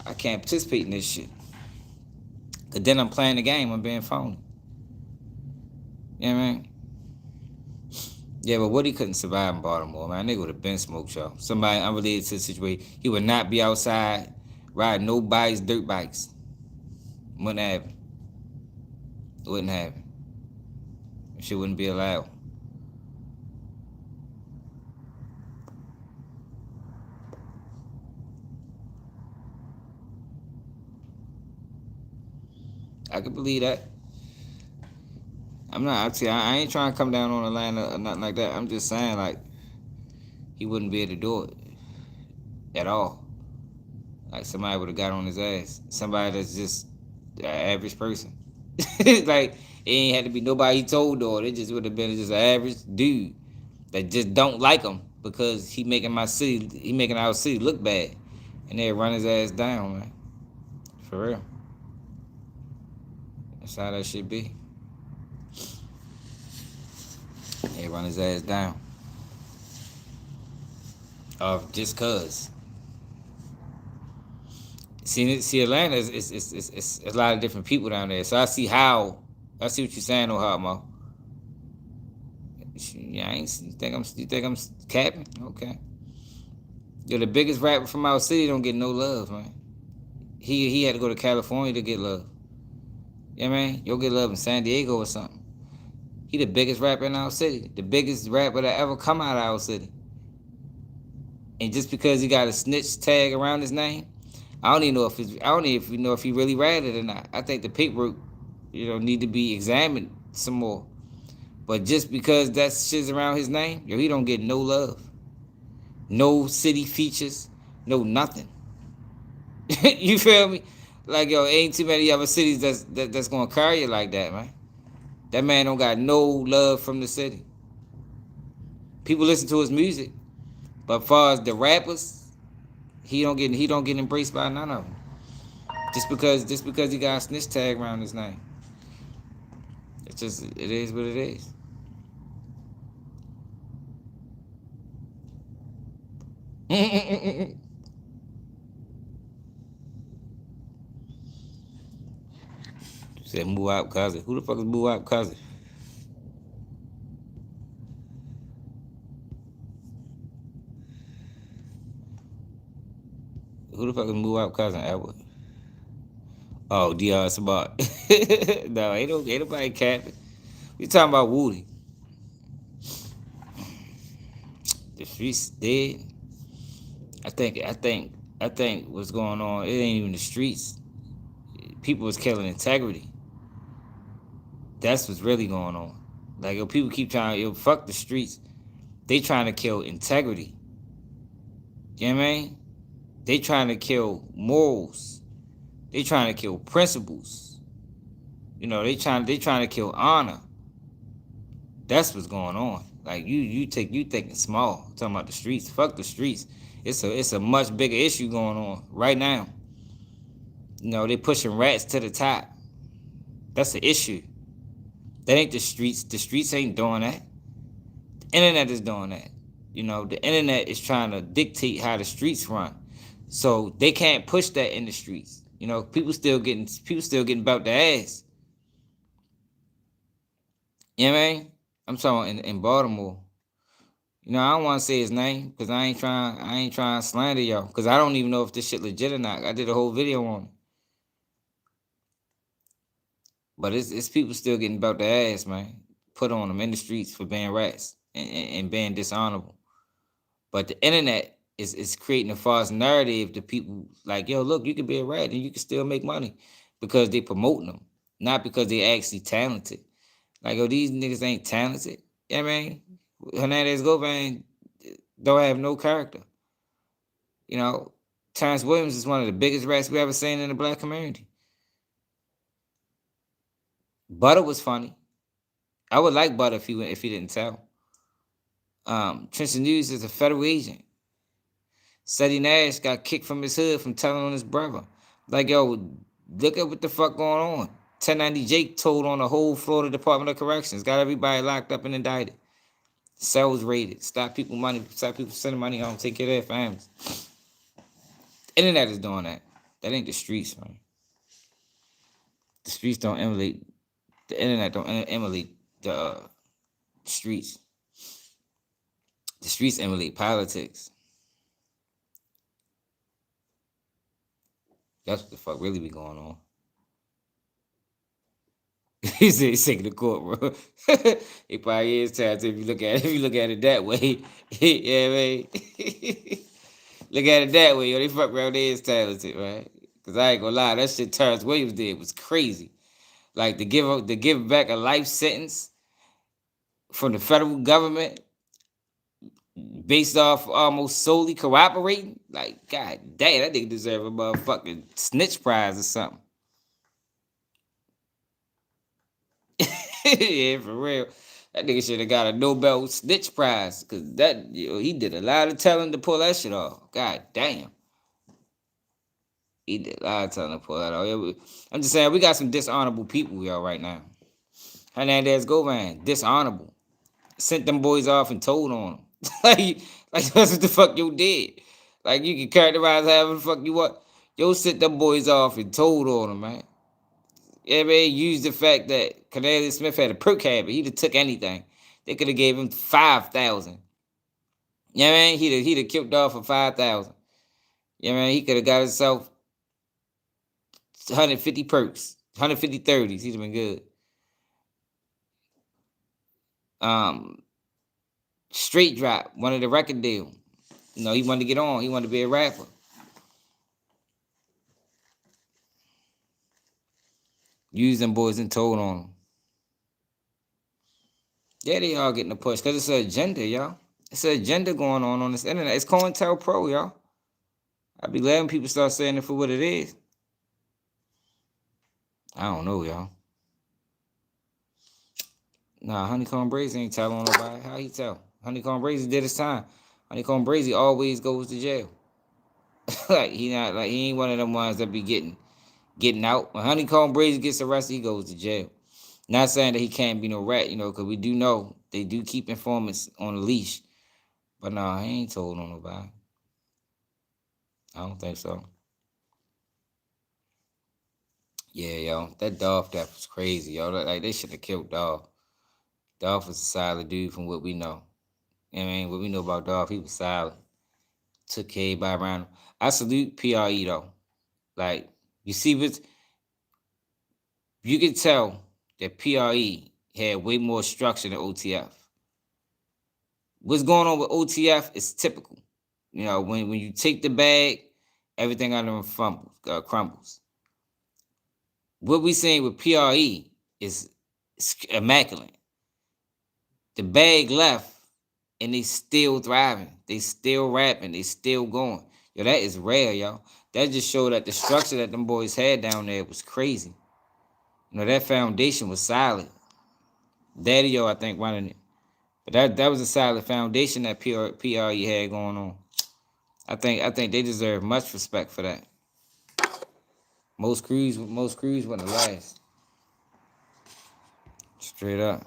I can't participate in this shit. Cause then I'm playing the game, I'm being phony. You know what I mean? Yeah, but Woody couldn't survive in Baltimore, man. Nigga would have been smoked, y'all. Somebody unrelated to the situation. He would not be outside riding nobody's dirt bikes. Wouldn't happen. Wouldn't happen. Shit wouldn't be allowed. I could believe that. I ain't trying to come down on Atlanta or nothing like that. I'm just saying, like, he wouldn't be able to do it at all. Like, somebody would have got on his ass. Somebody that's just an average person. Like, it ain't had to be nobody he told or it just would have been just an average dude that just don't like him because he making our city look bad. And they'd run his ass down, man. For real. That's how that shit be. They run his ass down. Just cause. See, Atlanta is a lot of different people down there. So I see what you're saying, Ohio. Yeah, you think I'm capping? Okay. Yo, the biggest rapper from our city don't get no love, man. He had to go to California to get love. You know what I mean? You'll get love in San Diego or something. He the biggest rapper in our city. The biggest rapper that ever come out of our city. And just because he got a snitch tag around his name, I don't even know if he really ratted or not. I think the paperwork, need to be examined some more. But just because that shit's around his name, he don't get no love. No city features, no nothing. You feel me? Like, ain't too many other cities that's gonna carry it like that, man. That man don't got no love from the city. People listen to his music, but as far as the rappers, he don't get embraced by none of them. Just because he got a snitch tag around his name. It is what it is. Said move out cousin. Who the fuck is move out cousin? Who the fuck is move out cousin, Edward? Oh, DR Sabat. No, ain't nobody capping. We talking about Woody. The streets dead. I think what's going on, it ain't even the streets. People was killing integrity. That's what's really going on. Like, people keep trying, fuck the streets. They trying to kill integrity. You know what I mean? They trying to kill morals. They trying to kill principles. They trying to kill honor. That's what's going on. Like, you thinking small. I'm talking about the streets. Fuck the streets. It's a much bigger issue going on right now. They pushing rats to the top. That's the issue. That ain't the streets. The streets ain't doing that. The internet is doing that. You know, the internet is trying to dictate how the streets run. So they can't push that in the streets. You know, people still getting about their ass. You know what I mean? I'm talking in Baltimore. You know, I don't want to say his name because I ain't trying to slander y'all because I don't even know if this shit legit or not. I did a whole video on it. But it's people still getting about their ass, man. Put on them in the streets for being rats and being dishonorable. But the internet is creating a false narrative to people like, yo, look, you can be a rat and you can still make money because they promoting them, not because they actually talented. Like, yo, these niggas ain't talented. You know what I mean? Hernandez Govan don't have no character. You know, Terrence Williams is one of the biggest rats we ever seen in the black community. Butter was funny. I would like Butter if he didn't tell. Trenton News is a federal agent. Seti Nash got kicked from his hood from telling on his brother. Like, yo, look at what the fuck going on. 1090 Jake told on the whole Florida Department of Corrections. Got everybody locked up and indicted. Cells raided. Stop people sending money home. Take care of their families. The internet is doing that. That ain't the streets, man. The streets don't emulate. The internet don't emulate the streets. The streets emulate politics. That's what the fuck really be going on. He's taking the court, bro. It probably is talented if you look at it that way. Yeah, man. Look at it that way, yo. They fuck around, they is talented, right? Cause I ain't gonna lie, that shit Terrence Williams did was crazy. Like to give back a life sentence from the federal government based off almost solely cooperating. Like, god damn, that nigga deserve a motherfucking snitch prize or something. Yeah, for real. That nigga should have got a Nobel snitch prize. Cause he did a lot of telling to pull that shit off. God damn. He did a lot of telling to pull that off. I'm just saying, we got some dishonorable people, y'all, right now. Hernandez Govan, dishonorable. Sent them boys off and told on them. like that's what the fuck you did. Like, you can characterize however the fuck you want. Yo sent them boys off and told on them, man. Yeah, man, used the fact that Cornelius Smith had a perk habit. He'd have took anything. They could have gave him 5,000. Yeah, man, he'd have killed off for 5,000. Yeah, man, he could have got himself 150 perks, 150 30s. He'd have been good. Straight drop, wanted a record deal. You know, he wanted to get on. He wanted to be a rapper. Used them boys and told on them. Yeah, they all getting a push because it's an agenda, y'all. It's an agenda going on this internet. It's COINTELPRO, y'all. I'd be glad when people start saying it for what it is. I don't know, y'all. Nah, Honeycomb Brazy ain't telling on nobody. How he tell? Honeycomb Brazy did his time. Honeycomb Brazy always goes to jail. He ain't one of them ones that be getting out. When Honeycomb Brazy gets arrested, he goes to jail. Not saying that he can't be no rat, you know, because we do know they do keep informants on a leash. But nah, he ain't told on nobody. I don't think so. Yeah, yo, that Dolph death was crazy, yo. Like, they should have killed Dolph. Dolph was a solid dude from what we know. You know what I mean? What we know about Dolph, he was solid. Took everybody around him. I salute PRE, though. Like, you see, you can tell that PRE had way more structure than OTF. What's going on with OTF is typical. You know, when you take the bag, everything out of them crumbles. What we saying with PRE is immaculate. The bag left, and they still thriving. They still rapping. They still going. Yo, that is rare, y'all. That just showed that the structure that them boys had down there was crazy. You know, that foundation was solid. Daddy, I think, running it. But that was a solid foundation that PRE had going on. I think they deserve much respect for that. Most crews wouldn't last. Straight up.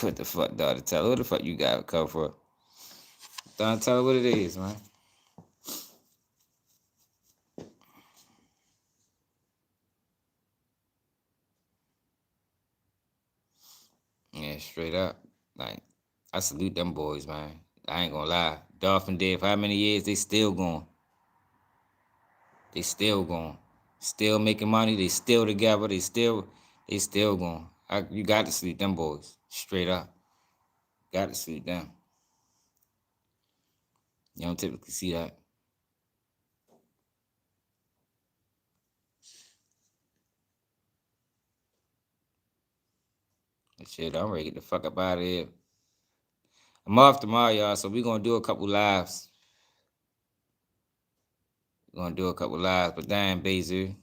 What the fuck, daughter? Tell her what the fuck you got come for. Don't tell her what it is, man. Yeah, straight up. Like, I salute them boys, man. I ain't gonna lie. Dolphin dead for how many years? They still going. They still going. Still making money. They still together. They still going. You got to salute them boys. Straight up. Got to salute them. You don't typically see that. But shit, I'm ready to get the fuck up out of here. I'm off tomorrow, y'all, so we gonna do a couple lives. We're gonna do a couple lives, but damn, Bayzoo.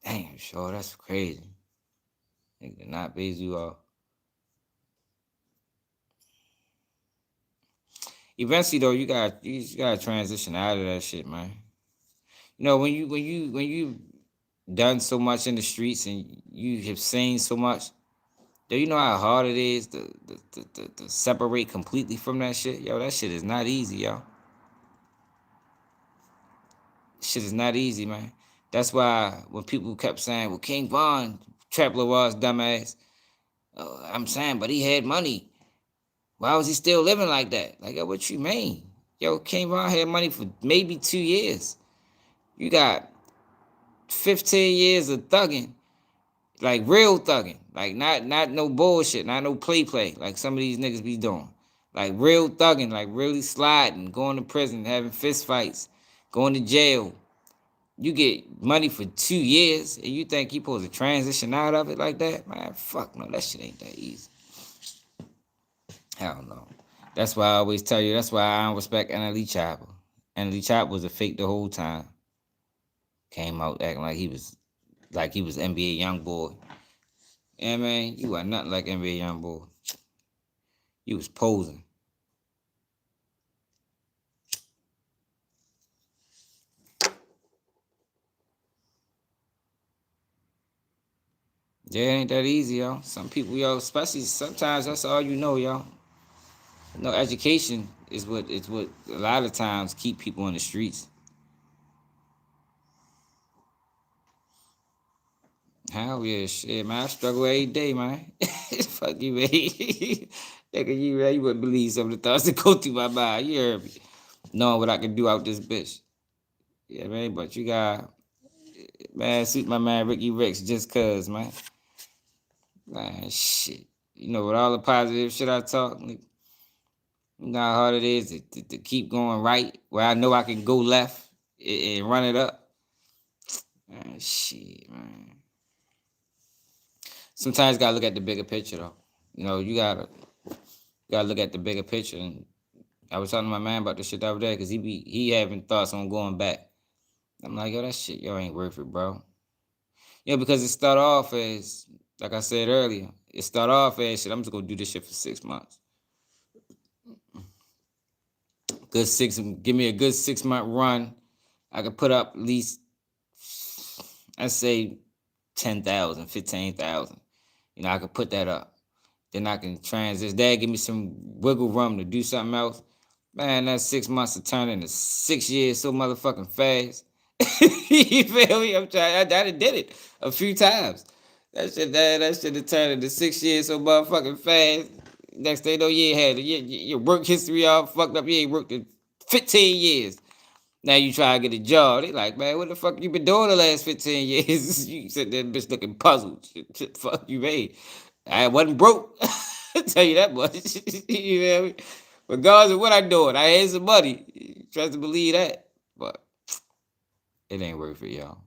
Damn, sure, that's crazy. Nigga, not Bayzoo off. Eventually, though, you gotta transition out of that shit, man. You know, when you done so much in the streets and you have seen so much, do you know how hard it is to separate completely from that shit? Yo, that shit is not easy, yo. Shit is not easy, man. That's why when people kept saying, well, King Von, Trap Lawar's dumbass, I'm saying, but he had money. Why was he still living like that? Like, yo, what you mean? Yo, King Von had money for maybe 2 years. You got 15 years of thugging, like real thugging, like not no bullshit, not no play, like some of these niggas be doing. Like real thugging, like really sliding, going to prison, having fist fights, going to jail. You get money for 2 years and you think you supposed to transition out of it like that? Man, fuck no, that shit ain't that easy. Hell no. That's why I always tell you, that's why I don't respect NLE Chopper. NLE Chopper was a fake the whole time. Came out acting like he was NBA Youngboy. Yeah, man, you are nothing like NBA Youngboy. You was posing. Yeah, it ain't that easy, yo. Some people, yo, especially sometimes that's all you know, yo. No, education is what a lot of times keep people in the streets. Hell yeah, shit, man. I struggle every day, man. Fuck you, man. Nigga, you wouldn't believe some of the thoughts that go through my mind. You heard me. Knowing what I can do out this bitch. Yeah, man, but you got, man, suit my man Ricky Ricks just cuz, man. Man, shit. You know, with all the positive shit I talk, you know how hard it is to keep going right where I know I can go left and run it up. Man, shit, man. Sometimes you gotta look at the bigger picture, though. You know, you gotta look at the bigger picture. And I was talking to my man about this shit the other day because he having thoughts on going back. I'm like, yo, that shit, yo, ain't worth it, bro. You know, because it start off as, like I said earlier, it start off as shit. I'm just gonna do this shit for 6 months. Give me a good 6-month run. I could put up at least, I'd say 10,000, 15,000. You know, I could put that up. Then I can transition. Dad, give me some wiggle room to do something else. Man, that 6 months to turn into 6 years so motherfucking fast. You feel me? I'm trying. I done did it a few times. That shit have turned into 6 years so motherfucking fast. Next thing you know, you ain't had your work history all fucked up. You ain't worked in 15 years. Now you try to get a job. They like, man, what the fuck you been doing the last 15 years? You sit there, bitch, looking puzzled. Shit, fuck you, man. I wasn't broke. I tell you that much. You know what I mean? Regardless of what I doing, I had some money. Trust to believe that. But it ain't worth it, y'all.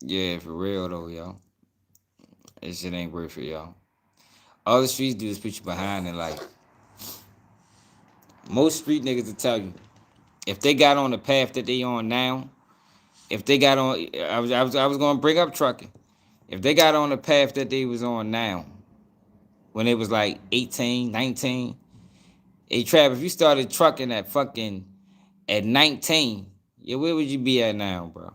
Yeah, for real though, y'all. That shit ain't worth it, y'all. All the streets do is put you behind in life. Most street niggas will tell you, if they got on the path that they on now, if they got on, I was gonna bring up trucking. If they got on the path that they was on now, when it was like 18, 19, hey Trav, if you started trucking at 19, yeah, where would you be at now, bro?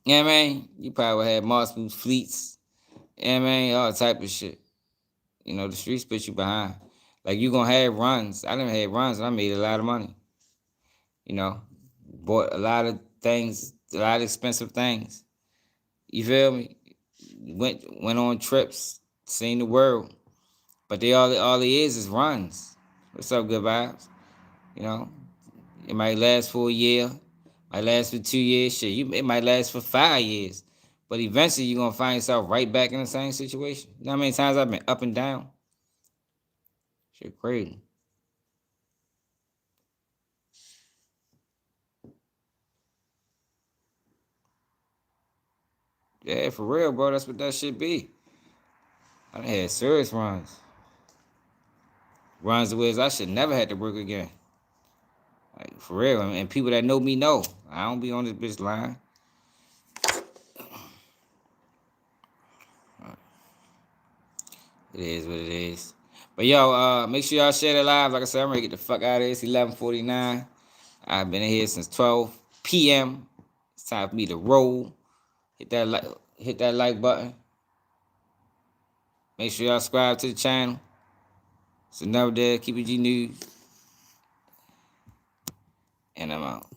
You know what I mean? You probably would have multiple fleets. You know what I mean? All type of shit. You know, the streets put you behind. Like, you gonna have runs. I done had runs and I made a lot of money. You know, bought a lot of things, a lot of expensive things. You feel me? Went on trips, seen the world. But they all it is runs. What's up, good vibes? You know, it might last for a year, might last for 2 years. Shit, it might last for 5 years. But eventually, you're gonna find yourself right back in the same situation. You know how many times I've been up and down? Shit, crazy. Yeah, for real, bro. That's what that shit be. I done had serious runs. Runs the ways I should never have to work again. Like, for real. And people that know me know. I don't be on this bitch line. It is what it is. But yo, make sure y'all share that live. Like I said, I'm ready to get the fuck out of here. It's 11:49. I've been in here since 12 p.m. It's time for me to roll. Hit that like button. Make sure y'all subscribe to the channel. It's another day. Keep it G News. And I'm out.